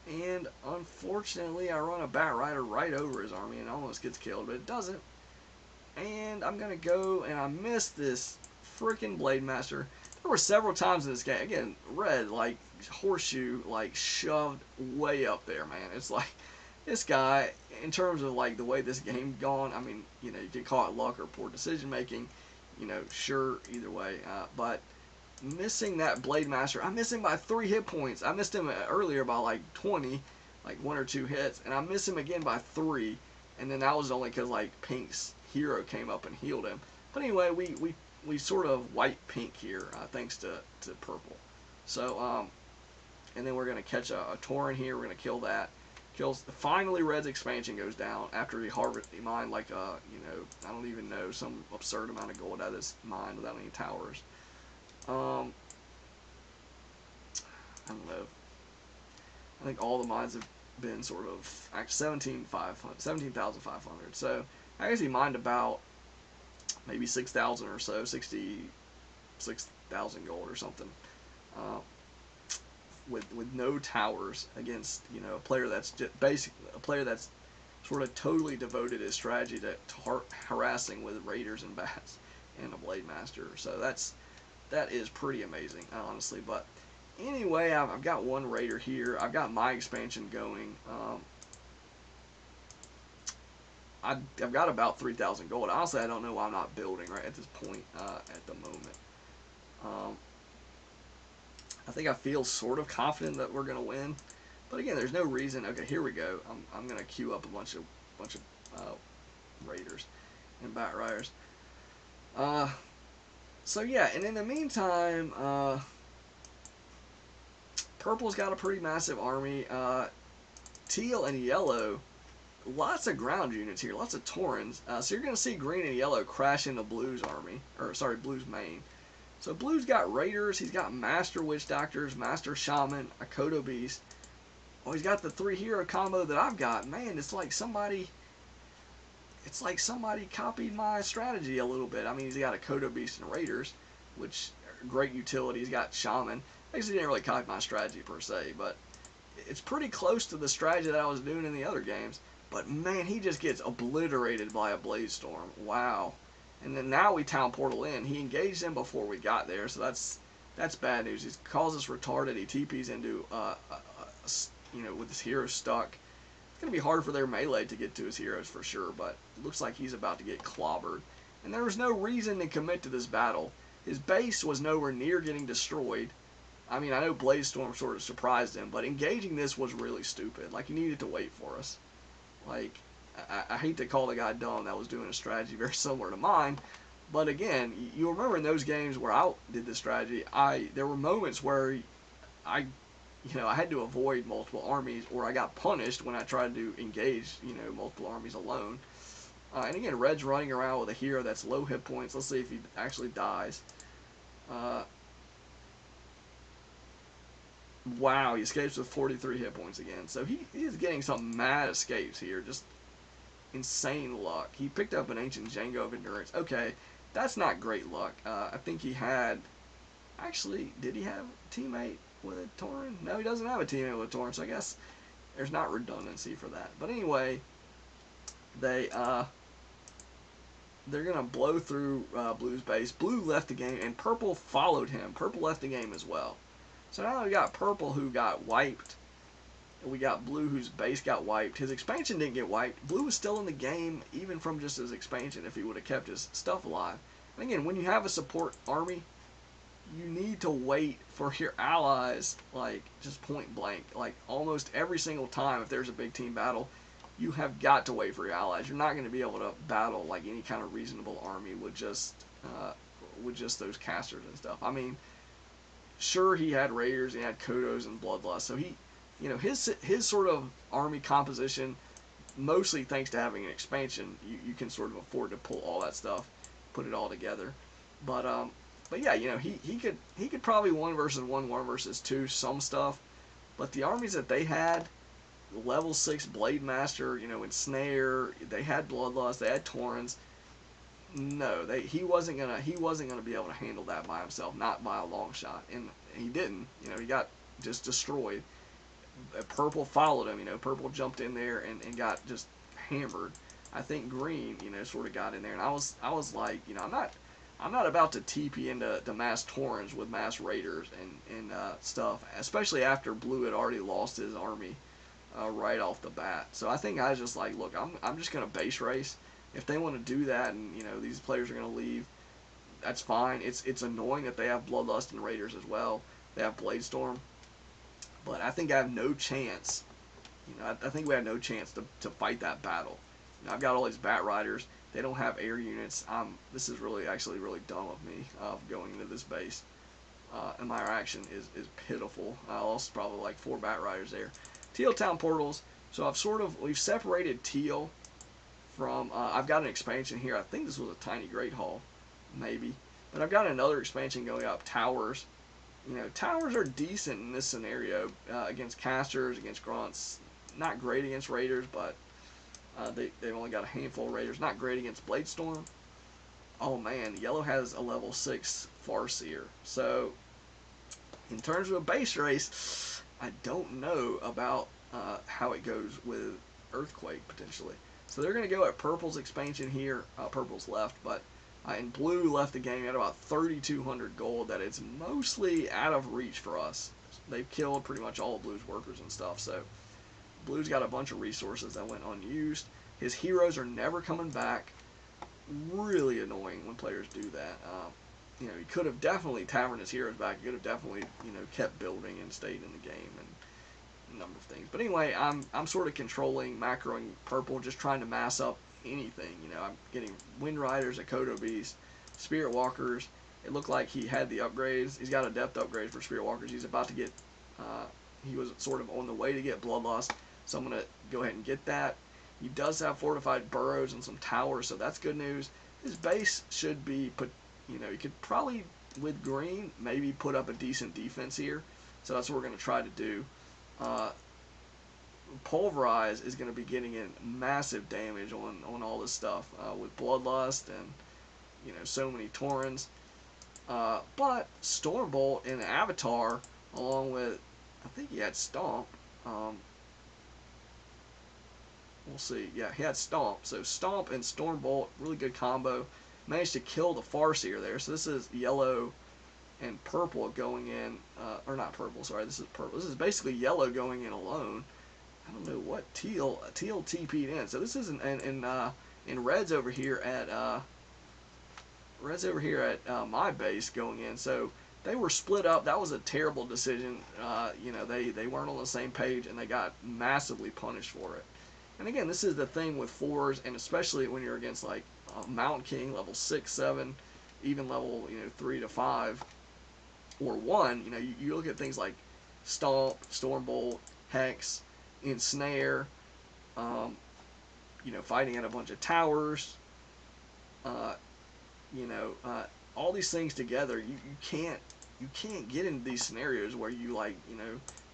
And unfortunately, I run a Bat Rider right over his army and almost gets killed, but it doesn't. And I'm gonna go and I missed this freaking Blade Master. There were several times in this game, again, red, like horseshoe, like shoved way up there, man. It's like this guy, in terms of like the way this game gone, I mean, you know, you can call it luck or poor decision making, you know, sure, either way. But missing that Blade Master, I missed him by 3 hit points. I missed him earlier by like 20, like 1 or 2 hits, and I missed him again by 3, and then that was only because like Pink's hero came up and healed him. But anyway, we sort of wiped Pink here, thanks to Purple. So, and then we're going to catch a Tauren here, we're going to kill that. Finally Red's expansion goes down after he mined like you know, I don't even know, some absurd amount of gold out of this mine without any towers. I don't know. I think all the mines have been sort of 17,500. So I guess he mined about maybe 6,000 or so, 66,000 gold or something, uh, with no towers against, you know, a player that's just basically a player that's sort of totally devoted his strategy to harassing with raiders and bats and a Blade Master. So that is pretty amazing, honestly. But anyway, I've got one raider here. I've got my expansion going. I've got about 3,000 gold. Honestly, I don't know why I'm not building right at this point at the moment. I think I feel sort of confident that we're going to win. But again, there's no reason. Okay, here we go. I'm going to queue up a bunch of raiders and bat riders. So yeah, and in the meantime, Purple's got a pretty massive army. Teal and Yellow, lots of ground units here, lots of Taurens. So you're going to see Green and Yellow crash into Blue's army, or sorry, Blue's main. So Blue's got Raiders, he's got Master Witch Doctors, Master Shaman, a Kodo Beast. Oh, he's got the 3 hero combo that I've got. Man, it's like somebody copied my strategy a little bit. I mean, he's got a Kodo Beast and Raiders, which are great utility. He's got Shaman. Actually, he didn't really copy my strategy per se, but it's pretty close to the strategy that I was doing in the other games. But man, he just gets obliterated by a Blaze Storm. Wow. And then now we town portal in. He engaged him before we got there, so that's bad news. He calls us retarded. He TPs into you know, with his hero stuck. It's gonna be hard for their melee to get to his heroes for sure, but it looks like he's about to get clobbered. And there was no reason to commit to this battle. His base was nowhere near getting destroyed. I mean, I know Blaze Storm sort of surprised him, but engaging this was really stupid. Like, he needed to wait for us. Like, I hate to call the guy dumb that was doing a strategy very similar to mine, but again, you remember in those games where I did this strategy, there were moments where I had to avoid multiple armies, or I got punished when I tried to engage, you know, multiple armies alone. And again, Red's running around with a hero that's low hit points. Let's see if he actually dies. Wow, he escapes with 43 hit points again. So he is getting some mad escapes here. Just insane luck. He picked up an Ancient Django of Endurance. Okay, that's not great luck. I think he had... Actually, did he have a teammate with a Tauren? No, he doesn't have a teammate with a Tauren, so I guess there's not redundancy for that. But anyway, they're going to blow through Blue's base. Blue left the game, and Purple followed him. Purple left the game as well. So now we got Purple, who got wiped. And we got Blue, whose base got wiped. His expansion didn't get wiped. Blue was still in the game, even from just his expansion, if he would have kept his stuff alive. And again, when you have a support army, you need to wait for your allies, like, just point blank. Like, almost every single time, if there's a big team battle, you have got to wait for your allies. You're not going to be able to battle, like, any kind of reasonable army with just those casters and stuff. I mean, sure, he had Raiders, he had Kodos and Bloodlust, so he, you know, his sort of army composition, mostly thanks to having an expansion, you can sort of afford to pull all that stuff, put it all together. But yeah, you know, he could probably 1 versus 1 versus 2 some stuff, but the armies that they had, level 6 Blade Master, you know, Ensnare, they had Bloodlust, they had Taurens. No, he wasn't gonna be able to handle that by himself, not by a long shot, and he didn't. You know, he got just destroyed. Purple followed him. Purple jumped in there and got just hammered. I think green, sort of got in there, and I was like, I'm not about to TP into mass Taurens with mass raiders and stuff, especially after blue had already lost his army right off the bat. So I think I was just like, look, I'm just gonna base race. If they want to do that, and these players are gonna leave, that's fine. It's annoying that they have Bloodlust and Raiders as well. They have Bladestorm, but I think I have no chance. I think we have no chance to fight that battle. I've got all these Bat Riders. They don't have air units. This is actually really dumb of me going into this base. And my reaction is pitiful. I lost probably like 4 Bat Riders there. Teal Town Portals. So we've separated Teal from, I've got an expansion here. I think this was a Tiny Great Hall, maybe. But I've got another expansion going up, Towers. Towers are decent in this scenario against casters, against grunts. Not great against raiders, but they've only got a handful of raiders. Not great against Bladestorm. Oh man, yellow has a level 6 Farseer. So, in terms of a base race, I don't know about how it goes with Earthquake, potentially. So they're going to go at Purple's expansion here. Purple's left, but and Blue left the game at about 3,200 gold. That it's mostly out of reach for us. They've killed pretty much all of Blue's workers and stuff, so Blue's got a bunch of resources that went unused. His heroes are never coming back. Really annoying when players do that. He could have definitely taverned his heroes back. He could have definitely, kept building and stayed in the game and a number of things. But anyway, I'm sort of controlling, macroing Purple, just trying to mass up anything. I'm getting Wind Riders, Akodo Beast, Spirit Walkers. It looked like he had the upgrades. He's got a depth upgrade for Spirit Walkers. He's about to get, he was sort of on the way to get Bloodlust. So I'm going to go ahead and get that. He does have fortified burrows and some towers, so that's good news. His base should be put, you could probably, with green, maybe put up a decent defense here. So that's what we're going to try to do. Pulverize is going to be getting in massive damage on all this stuff with Bloodlust and, so many Taurens. But Stormbolt and Avatar, along with, I think he had Stomp. We'll see. Yeah, he had Stomp. So Stomp and Stormbolt, really good combo. Managed to kill the Farseer there. So this is yellow and purple going in. Or not purple, sorry. This is purple. This is basically yellow going in alone. I don't know what teal TP'd in. So this is in reds over here at my base going in. So they were split up. That was a terrible decision. They weren't on the same page and they got massively punished for it. And again, this is the thing with 4s, and especially when you're against like Mountain King level 6, 7, even level 3 to 5 or 1. You look at things like Stomp, Stormbolt, Hex, Ensnare. Fighting at a bunch of towers. All these things together, you can't get into these scenarios where you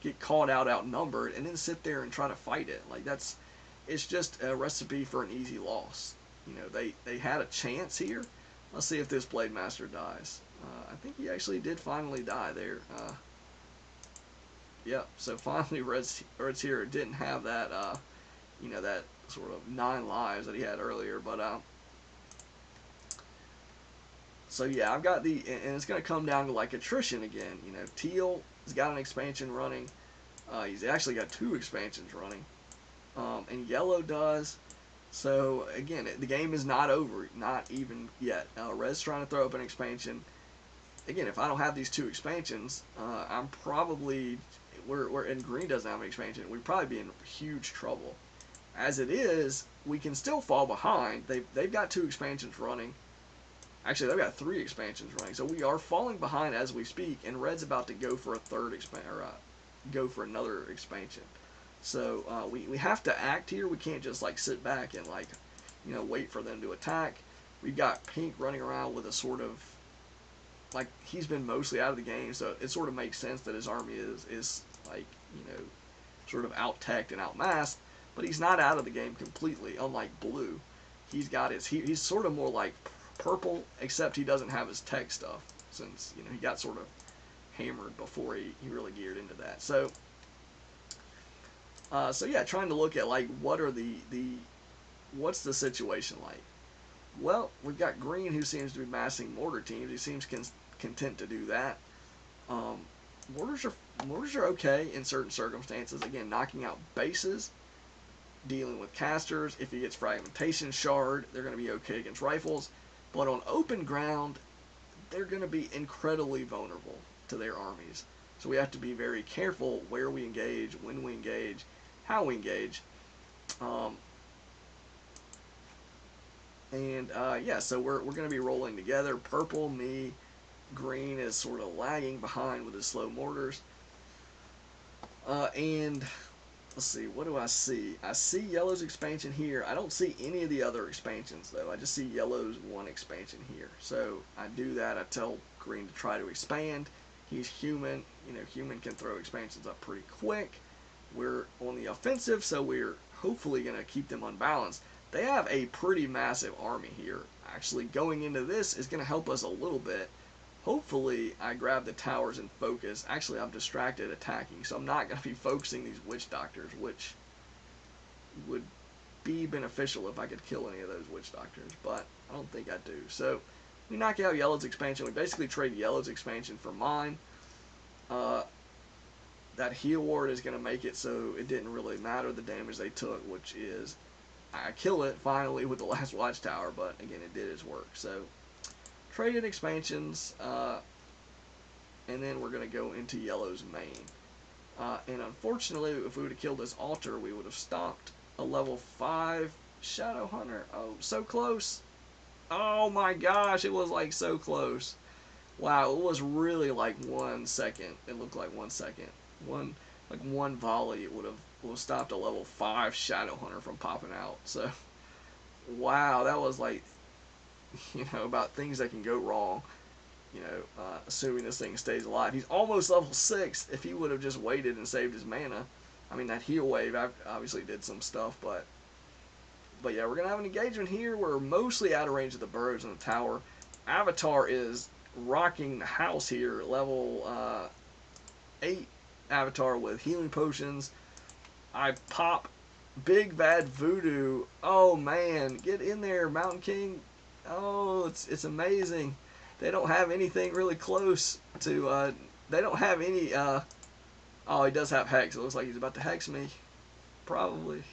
get caught outnumbered and then sit there and try to fight it. It's just a recipe for an easy loss. They had a chance here. Let's see if this Blade Master dies. I think he actually did finally die there. Yep, so finally Red's here. Didn't have that, that sort of 9 lives that he had earlier. But, so yeah, I've got and it's going to come down to attrition again. Teal has got an expansion running. He's actually got 2 expansions running. And yellow does. So again, the game is not over, not even yet. Red's trying to throw up an expansion. Again, if I don't have these 2 expansions, I'm probably and green doesn't have an expansion. We'd probably be in huge trouble. As it is, we can still fall behind. They've got 2 expansions running. Actually, they've got 3 expansions running. So we are falling behind as we speak. And Red's about to go for a third expansion, or go for another expansion. So we have to act here. We can't just sit back and wait for them to attack. We've got Pink running around with a sort of he's been mostly out of the game, so it sort of makes sense that his army is sort of out-teched and out-masked, but he's not out of the game completely, unlike Blue. He's sort of more like Purple, except he doesn't have his tech stuff, since he got sort of hammered before he really geared into that. So So yeah, trying to look at like what are what's the situation like. Well, we've got Green, who seems to be massing mortar teams. He seems content to do that. Um, mortars are mortars are okay in certain circumstances. Again, knocking out bases, dealing with casters. If he gets fragmentation shard, they're going to be okay against rifles. But on open ground, they're going to be incredibly vulnerable to their armies. So we have to be very careful where we engage, when we engage, how we engage. Um, yeah, so we're going to be rolling together. Purple, me, Green is sort of lagging behind with his slow mortars. And let's see, what do I see? I see Yellow's expansion here. I don't see any of the other expansions, though. I just see Yellow's one expansion here. So I do that. I tell Green to try to expand. He's human. You know, human can throw expansions up pretty quick. We're on the offensive, so we're hopefully going to keep them unbalanced. They have a pretty massive army here. Actually, going into this is going to help us a little bit. Hopefully, I grab the towers and focus. Actually, I'm distracted attacking, so I'm not going to be focusing these witch doctors, which would be beneficial if I could kill any of those witch doctors, but I don't think I do. So we knock out Yellow's expansion. We basically trade Yellow's expansion for mine. That heal ward is going to make it so it didn't really matter the damage they took, which is I kill it finally with the last watchtower, but again, it did its work. So traded expansions, and then we're going to go into Yellow's main. And unfortunately, if we would have killed this altar, we would have stopped a level 5 Shadow Hunter. Oh, so close. Oh my gosh, it was like so close. Wow, it was really like 1 second. It looked like 1 second. One volley, it would have stopped a level 5 Shadow Hunter from popping out. So, wow, that was like, about things that can go wrong. Assuming this thing stays alive. He's almost level 6. If he would have just waited and saved his mana, I mean, that heal wave obviously did some stuff, but yeah, we're going to have an engagement here. We're mostly out of range of the birds and the tower. Avatar is rocking the house here. Level 8 Avatar with healing potions. I pop Big Bad Voodoo. Oh, man. Get in there, Mountain King. Oh, it's amazing. They don't have anything really close to, they don't have any, oh, he does have Hex. It looks like he's about to Hex me. Probably.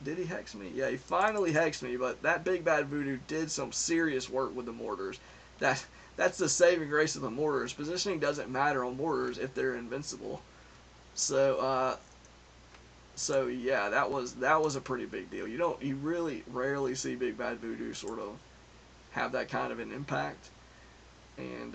Did he Hex me? Yeah, he finally Hexed me, but that Big Bad Voodoo did some serious work with the mortars. That's the saving grace of the mortars. Positioning doesn't matter on mortars if they're invincible. So, yeah, that was a pretty big deal. You really rarely see Big Bad Voodoo sort of have that kind of an impact. And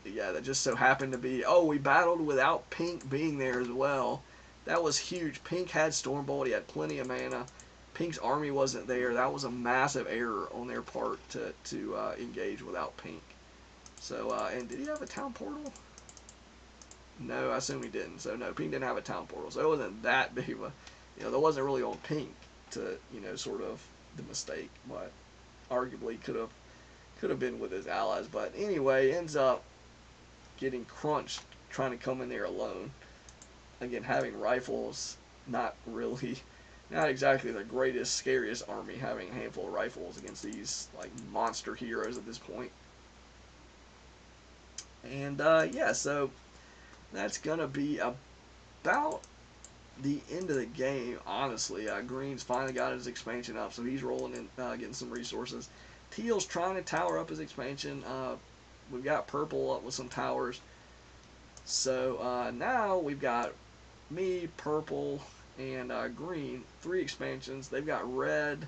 yeah, that just so happened to be. Oh, we battled without Pink being there as well. That was huge. Pink had Stormbolt. He had plenty of mana. Pink's army wasn't there. That was a massive error on their part to engage without Pink. So, and did he have a town portal? No, I assume he didn't. So no, Pink didn't have a town portal. So it wasn't that big of a, that wasn't really on Pink to, sort of the mistake, but arguably could have been with his allies. But anyway, ends up getting crunched trying to come in there alone. Again, having rifles, not exactly the greatest, scariest army, having a handful of rifles against these like monster heroes at this point. And yeah, so that's gonna be about the end of the game, honestly. Green's finally got his expansion up, so he's rolling in, getting some resources. Teal's trying to tower up his expansion. We've got Purple up with some towers. So now we've got me, Purple, and Green. 3 expansions. They've got Red.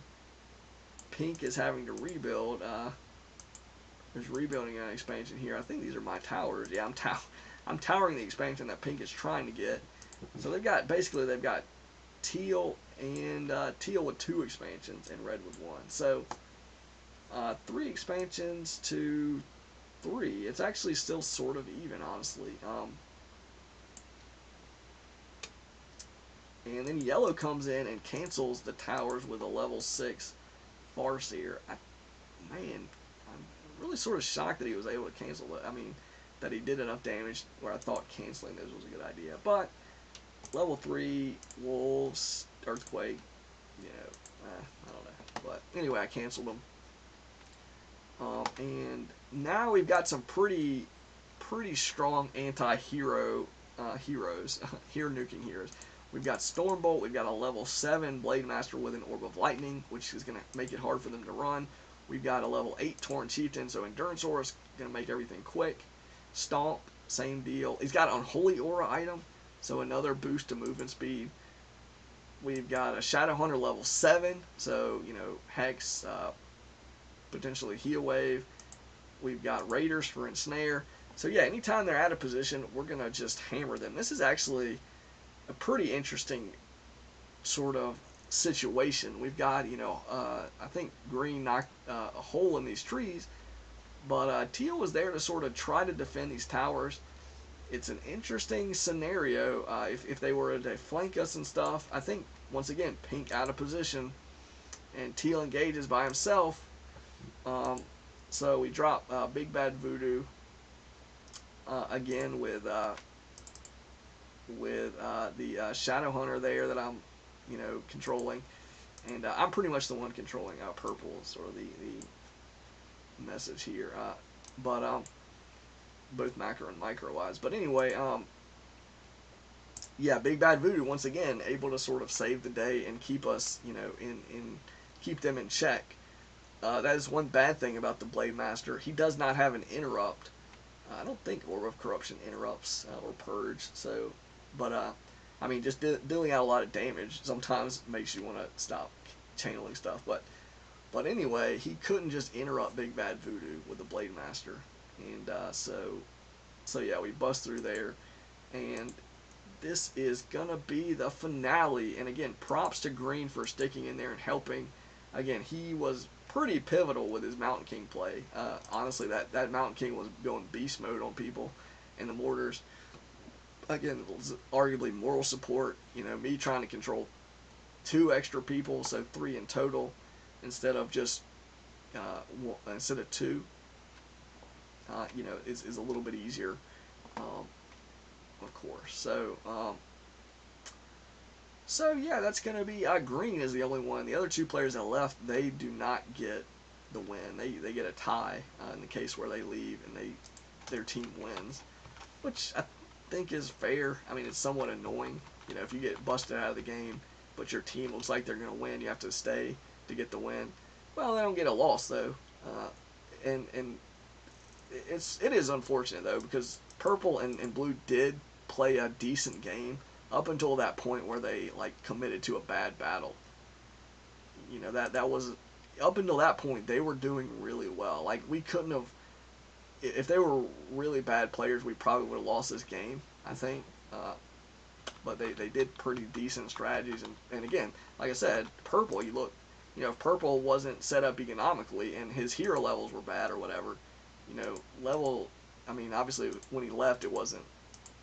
Pink is having to rebuild. There's rebuilding an expansion here. I think these are my towers. Yeah, I'm towering the expansion that Pink is trying to get. So they've got Teal and Teal with 2 expansions and Red with 1. So 3 expansions to 3. It's actually still sort of even, honestly. And then Yellow comes in and cancels the towers with a level 6 Farseer. Man, I'm really sort of shocked that he was able to cancel it. I mean, that he did enough damage where I thought canceling those was a good idea. But level 3 wolves, earthquake, you know, I don't know. But anyway, I canceled them. And now we've got some pretty strong anti-hero heroes, hero nuking heroes. We've got Stormbolt, we've got a level 7 Blade Master with an Orb of Lightning, which is going to make it hard for them to run. We've got a level 8 Tauren Chieftain, so Endurance Aura is going to make everything quick. Stomp, same deal. He's got an Unholy Aura item, so another boost to movement speed. We've got a Shadow Hunter level 7, so, you know, Hex, potentially Heal Wave. We've got Raiders for Ensnare. So yeah, anytime they're out of position, we're going to just hammer them. This is actually a pretty interesting sort of situation. We've got, you know, I think green knocked a hole in these trees, but teal was there to sort of try to defend these towers. It's an interesting scenario. If they were to flank us and stuff, I think, once again, pink out of position, and teal engages by himself. So we drop Big Bad Voodoo again with the Shadow Hunter there that I'm, you know, controlling, and I'm pretty much the one controlling purple, sort of the message here. But both macro and micro wise. But anyway, yeah, Big Bad Voodoo once again able to sort of save the day and keep us, you know, in keep them in check. That is one bad thing about the Blade Master. He does not have an interrupt. I don't think Orb of Corruption interrupts or purge. So, but I mean, just dealing out a lot of damage sometimes makes you want to stop channeling stuff. But anyway, he couldn't just interrupt Big Bad Voodoo with the Blade Master, and so yeah, we bust through there, and this is gonna be the finale. And again, props to Green for sticking in there and helping. Again, he was pretty pivotal with his Mountain King play. Honestly, that Mountain King was going beast mode on people and the mortars. Again, it was arguably moral support. You know, me trying to control 2 extra people, so 3 in total, instead of just instead of 2. You know, is a little bit easier, of course. So yeah, that's going to be Green is the only one. The other 2 players that left, they do not get the win. They get a tie in the case where they leave and their team wins, which I think is fair. I mean, it's somewhat annoying. You know, if you get busted out of the game, but your team looks like they're going to win, you have to stay to get the win. Well, they don't get a loss though, and it is unfortunate though, because purple and blue did play a decent game up until that point where they like committed to a bad battle. You know, that was up until that point they were doing really well. Like, we couldn't have, if they were really bad players, we probably would have lost this game, I think. But they did pretty decent strategies, and again, like I said, purple, you look, you know, if purple wasn't set up economically and his hero levels were bad or whatever, you know, I mean, obviously when he left, it wasn't,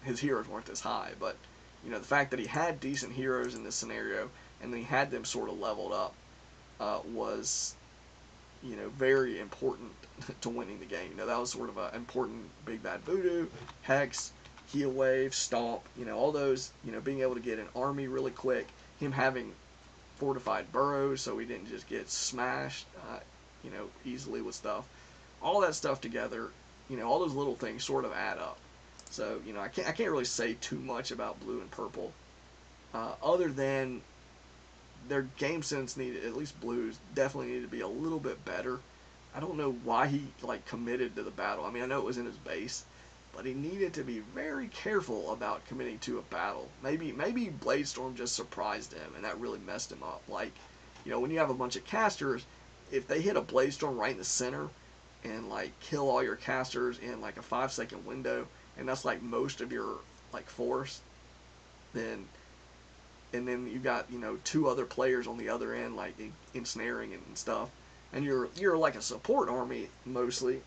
his heroes weren't this high, but you know, the fact that he had decent heroes in this scenario and then he had them sort of leveled up was, you know, very important to winning the game. You know, that was sort of an important Big Bad Voodoo, Hex, Heal Wave, Stomp, you know, all those, you know, being able to get an army really quick, him having fortified burrows so he didn't just get smashed, you know, easily with stuff. All that stuff together, you know, all those little things sort of add up. So, you know, I can't really say too much about blue and purple, other than their game sense needed, at least blues, definitely needed to be a little bit better. I don't know why he like committed to the battle. I mean, I know it was in his base, but he needed to be very careful about committing to a battle. Maybe Bladestorm just surprised him, and that really messed him up. Like, you know, when you have a bunch of casters, if they hit a Bladestorm right in the center and like kill all your casters in like a 5-second window, and that's like most of your like force, then and then you got, you know, 2 other players on the other end like ensnaring and stuff, and you're like a support army mostly,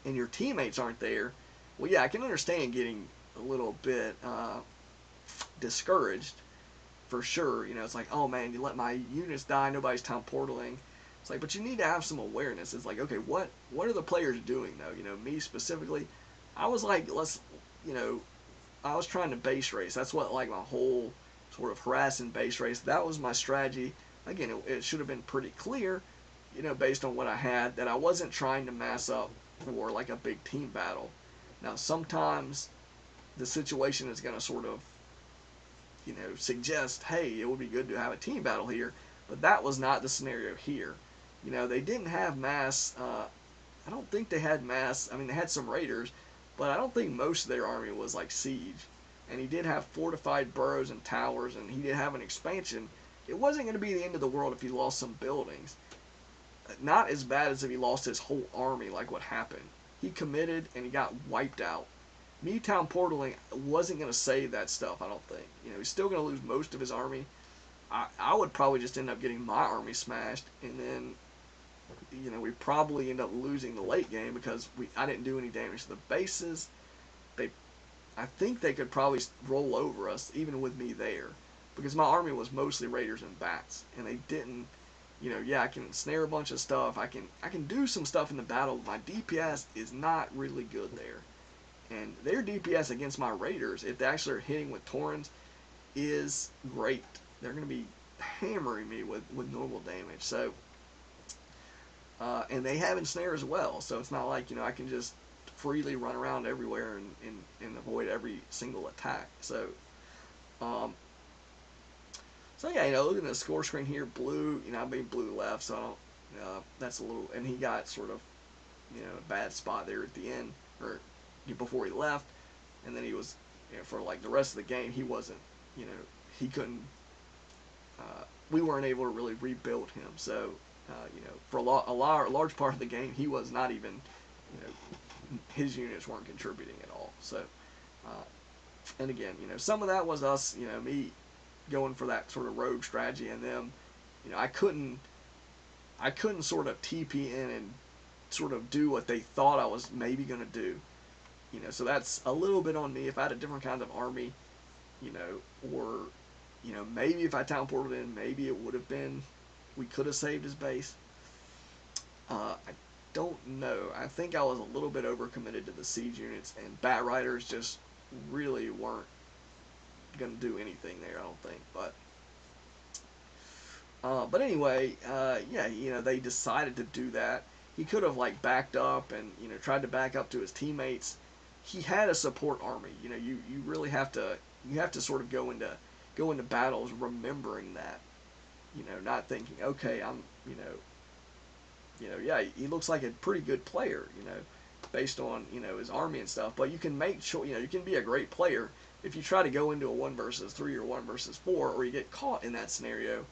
and your teammates aren't there. Well, yeah, I can understand getting a little bit discouraged, for sure. You know, it's like, oh man, you let my units die, nobody's time portaling. It's like, but you need to have some awareness. It's like, okay, what are the players doing though? You know, me specifically, I was like, let's, you know, I was trying to base race. That's what like my whole sort of harass and base race. That was my strategy. Again, it should have been pretty clear, based on what I had, that I wasn't trying to mass up for like a big team battle. Now sometimes the situation is going to sort of, suggest, hey, it would be good to have a team battle here, but that was not the scenario here. They didn't have mass. I don't think they had mass. I mean, they had some raiders, but I don't think most of their army was like siege. And he did have fortified burrows and towers, and he did have an expansion. It wasn't going to be the end of the world if he lost some buildings. Not as bad as if he lost his whole army, like what happened. He committed and he got wiped out. Me town portaling wasn't going to save that stuff, I don't think. He's still going to lose most of his army. I would probably just end up getting my army smashed, and then we probably end up losing the late game because I didn't do any damage to the bases. I think they could probably roll over us even with me there, because my army was mostly raiders and bats, and they didn't. Yeah, I can snare a bunch of stuff. I can do some stuff in the battle. My DPS is not really good there, and their DPS against my raiders, if they actually are hitting with Torrens, is great. They're going to be hammering me with normal damage. So. And they have ensnare as well, so it's not like I can just freely run around everywhere and avoid every single attack. So, yeah, looking at the score screen here, blue, I mean blue left, so I don't. That's a little, and he got sort of, a bad spot there at the end, or before he left, and then he was, for like the rest of the game, he wasn't, he couldn't. We weren't able to really rebuild him, so. For a large part of the game, he was not even, his units weren't contributing at all. So, and again, some of that was us, me going for that sort of rogue strategy, and them, I couldn't sort of TP in and sort of do what they thought I was maybe going to do, so that's a little bit on me. If I had a different kind of army, or, maybe if I town ported in, maybe it would have been. We could have saved his base. I don't know. I think I was a little bit overcommitted to the siege units, and Bat Riders just really weren't going to do anything there, I don't think. But anyway, yeah, they decided to do that. He could have like backed up and tried to back up to his teammates. He had a support army. You really have to sort of go into battles remembering that. Not thinking, okay, I'm, yeah, he looks like a pretty good player, based on, his army and stuff. But you can make sure, you can be a great player if you try to go into a 1 versus 3 or 1 versus 4, or you get caught in that scenario.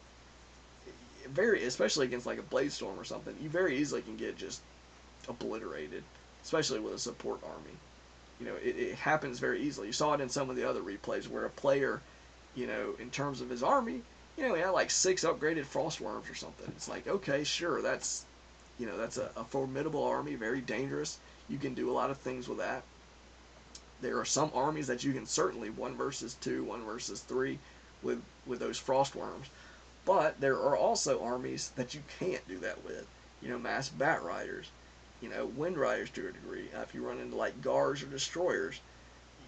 Especially against like a Bladestorm or something, you very easily can get just obliterated, especially with a support army. It happens very easily. You saw it in some of the other replays where a player, in terms of his army, he had like 6 upgraded Frostworms or something. It's like, okay, sure, that's a formidable army, very dangerous. You can do a lot of things with that. There are some armies that you can certainly 1 versus 2, 1 versus 3 with those Frostworms. But there are also armies that you can't do that with. Mass Bat Riders, Wind Riders to a degree. If you run into like Gars or Destroyers,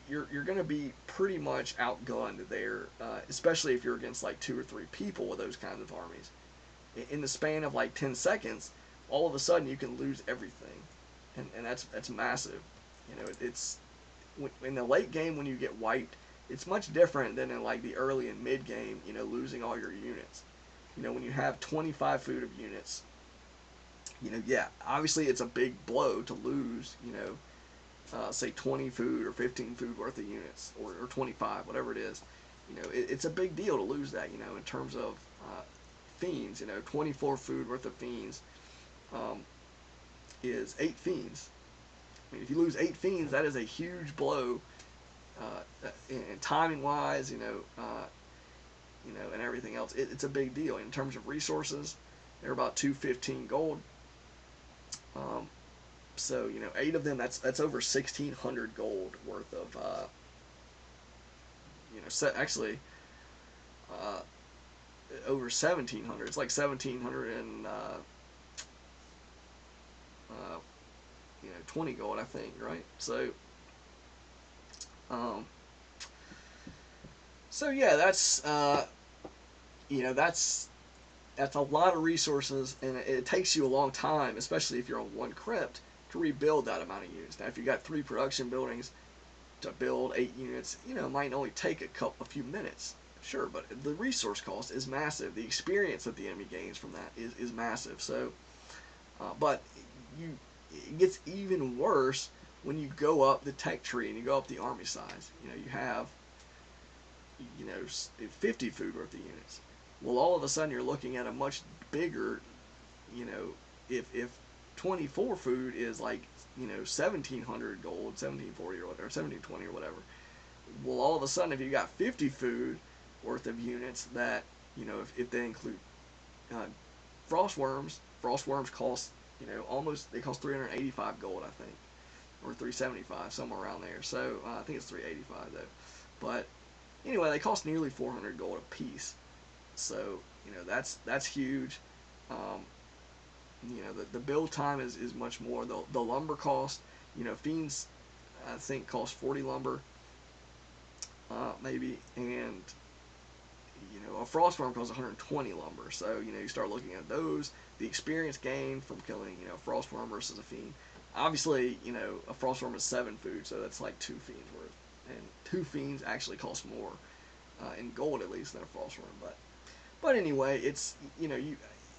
you're going to be pretty much outgunned there, especially if you're against like 2 or 3 people with those kinds of armies. In the span of like 10 seconds, all of a sudden you can lose everything, and that's massive. It's in the late game when you get wiped, it's much different than in like the early and mid game. Losing all your units. When you have 25 food of units, yeah, obviously it's a big blow to lose. Say 20 food or 15 food worth of units, or 25, whatever it is. It's a big deal to lose that. In terms of fiends. 24 food worth of fiends is 8 fiends. I mean, if you lose 8 fiends, that is a huge blow, and timing wise, and everything else. It's a big deal. In terms of resources, they're about 215 gold. So 8 of them, that's over 1,600 gold worth of actually over 1,700. It's like 1,700 and 20 gold, I think, right? So So yeah, that's you know that's a lot of resources, and it takes you a long time, especially if you're on one crypt, to rebuild that amount of units. Now, if you got 3 production buildings to build 8 units, it might only take a few minutes. Sure, but the resource cost is massive. The experience that the enemy gains from that is massive. So, but you it gets even worse when you go up the tech tree and you go up the army size. You have 50 food worth of units. Well, all of a sudden you're looking at a much bigger, you know, if 24 food is like 1700 gold, 1740 or whatever, 1720 or whatever. Well, all of a sudden if you got 50 food worth of units that if they include uh, frost worms cost almost they cost 385 gold, I think, or 375, somewhere around there. So I think it's 385 though. But anyway, they cost nearly 400 gold a piece. So that's huge. Um, the build time is much more. The lumber cost, fiends I think cost 40 lumber, maybe, and a frostworm costs 120 lumber. So you start looking at those, the experience gained from killing a frostworm versus a fiend. Obviously, a frostworm is 7 food, so that's like 2 fiends worth, and 2 fiends actually cost more in gold at least than a frostworm. But anyway, it's you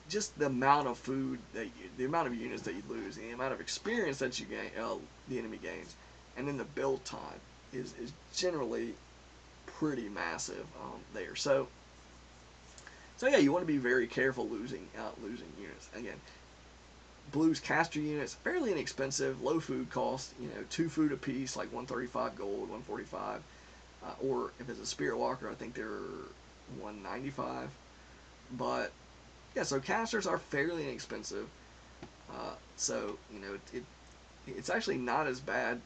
just the amount of food the amount of units that you lose, the amount of experience that you gain, the enemy gains, and then the build time is generally pretty massive there. So yeah, you want to be very careful losing units. Again, blues caster units fairly inexpensive, low food cost. 2 food a piece, like 135 gold, 145, or if it's a spirit walker, I think they're 195. But yeah, so casters are fairly inexpensive. So it's actually not as bad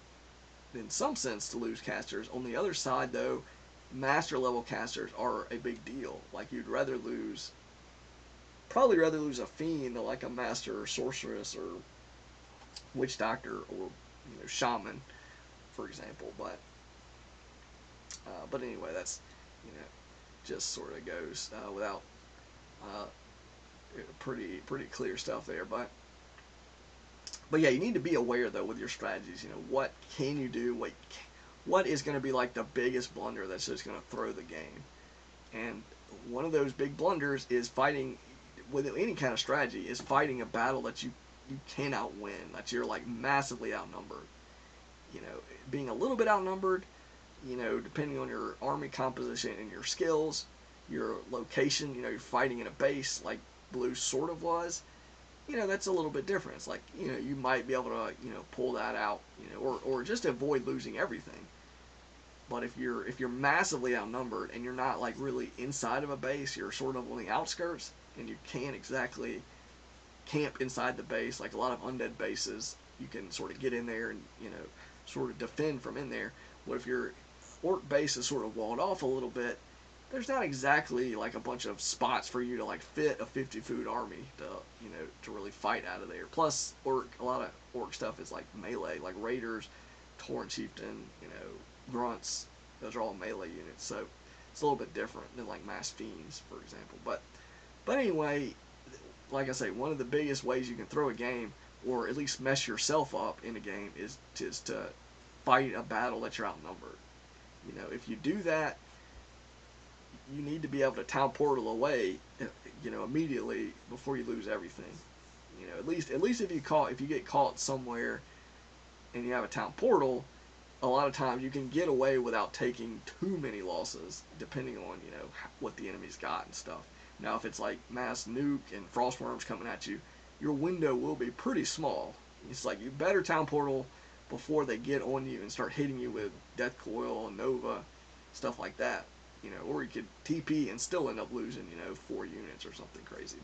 in some sense to lose casters. On the other side, though, master level casters are a big deal. Like you'd probably rather lose a fiend than like a master or sorceress or witch doctor or shaman, for example. But anyway, that's just sort of goes without uh, pretty clear stuff there. But yeah, you need to be aware though with your strategies. What can you do? What is going to be like the biggest blunder that's just going to throw the game? And one of those big blunders is fighting with any kind of strategy is fighting a battle that you cannot win, that you're like massively outnumbered. Being a little bit outnumbered, depending on your army composition and your skills, your location, you're fighting in a base like Blue sort of was, that's a little bit different. It's like, you might be able to, pull that out, or just avoid losing everything. But if you're massively outnumbered and you're not like really inside of a base, you're sort of on the outskirts and you can't exactly camp inside the base like a lot of undead bases. You can sort of get in there and sort of defend from in there. But if your orc base is sort of walled off a little bit, there's not exactly like a bunch of spots for you to like fit a 50 food army to really fight out of there. Plus, a lot of orc stuff is like melee, like raiders, Tauren chieftain, grunts. Those are all melee units, so it's a little bit different than like mass fiends, for example. But anyway, like I say, one of the biggest ways you can throw a game, or at least mess yourself up in a game, is to fight a battle that you're outnumbered. If you do that, you need to be able to town portal away, immediately before you lose everything. At least if you get caught somewhere and you have a town portal, a lot of times you can get away without taking too many losses, depending on what the enemy's got and stuff. Now, if it's like mass nuke and frostworms coming at you, your window will be pretty small. It's like you better town portal before they get on you and start hitting you with death coil and nova, stuff like that. Or you could TP and still end up losing 4 units or something crazy.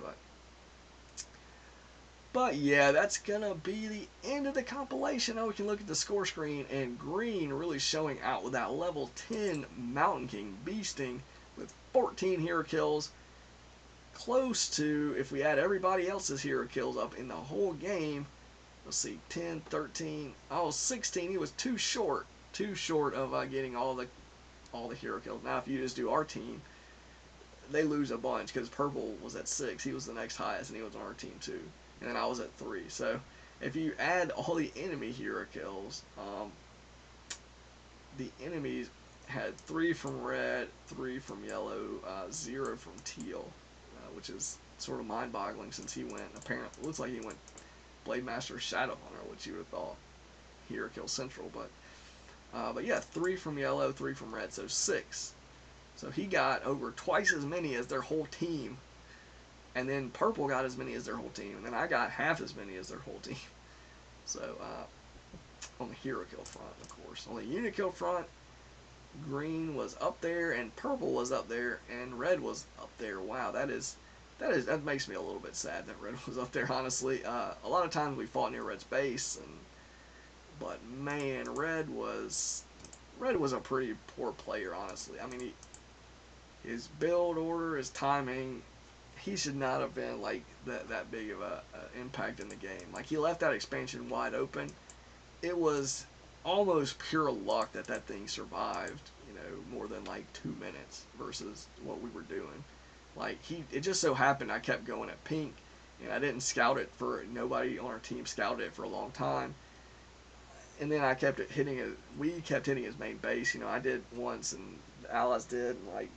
But yeah, that's gonna be the end of the compilation. Now we can look at the score screen, and green really showing out with that level 10 Mountain King beasting with 14 hero kills, close to, if we add everybody else's hero kills up in the whole game, let's see, 10, 13, 16. He was too short of getting all the all the hero kills. Now, if you just do our team, they lose a bunch because purple was at 6. He was the next highest, and he was on our team too. And then I was at 3. So if you add all the enemy hero kills, the enemies had 3 from red, 3 from yellow, 0 from teal, which is sort of mind-boggling since he went, apparently, looks like he went Blade Master Shadow Hunter, which you would have thought hero kill central, but yeah, 3 from yellow, 3 from red, so 6. So he got over twice as many as their whole team, and then purple got as many as their whole team, and then I got half as many as their whole team. So on the hero kill front, of course. On the unit kill front, green was up there, and purple was up there, and red was up there. Wow, that makes me a little bit sad that red was up there. Honestly, a lot of times we fought near red's base, but man, red was a pretty poor player. Honestly, I mean, his build order, his timing, he should not have been like that big of a impact in the game. Like, he left that expansion wide open. It was almost pure luck that thing survived, more than like 2 minutes versus what we were doing. Like, it just so happened I kept going at pink, and I didn't scout it for, nobody on our team scouted it for a long time. And then we kept hitting his main base. I did once, and the allies did, and like,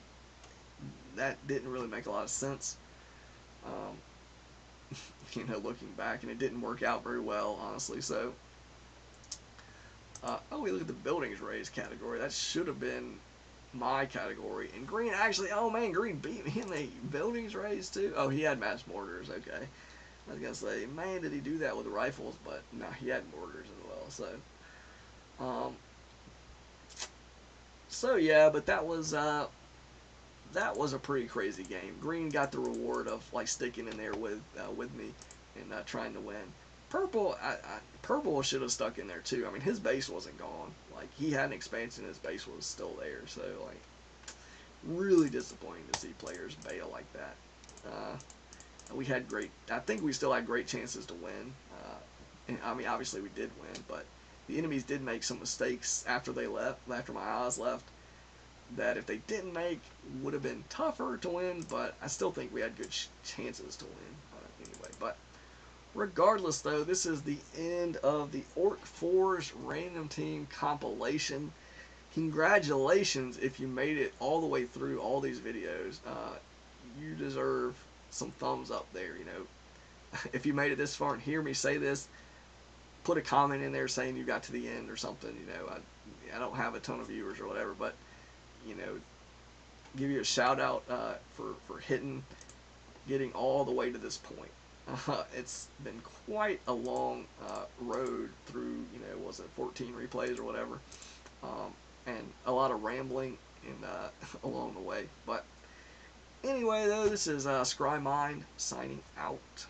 that didn't really make a lot of sense. Looking back, and it didn't work out very well, honestly. So, we look at the buildings raised category. That should have been my category. And green actually, oh man, green beat me in the buildings raised too. Oh, he had mass mortars. Okay, I was gonna say, man, did he do that with rifles? But no, he had mortars as well. So yeah, but that was a pretty crazy game. Green got the reward of like sticking in there with me and trying to win. Purple should have stuck in there too. I mean, his base wasn't gone. Like, he had an expansion, his base was still there. So like, really disappointing to see players bail like that. I think we still had great chances to win. And I mean, obviously we did win, but the enemies did make some mistakes after they left, after my allies left, that if they didn't make, would have been tougher to win, but I still think we had good chances to win anyway. But regardless, though, this is the end of the Orc Forge Random Team Compilation. Congratulations if you made it all the way through all these videos. You deserve some thumbs up there, If you made it this far and hear me say this, put a comment in there saying you got to the end or something, I don't have a ton of viewers or whatever, but, give you a shout out for getting all the way to this point. It's been quite a long road through, was it 14 replays or whatever, and a lot of rambling along the way. But anyway, though, this is ScryMind signing out.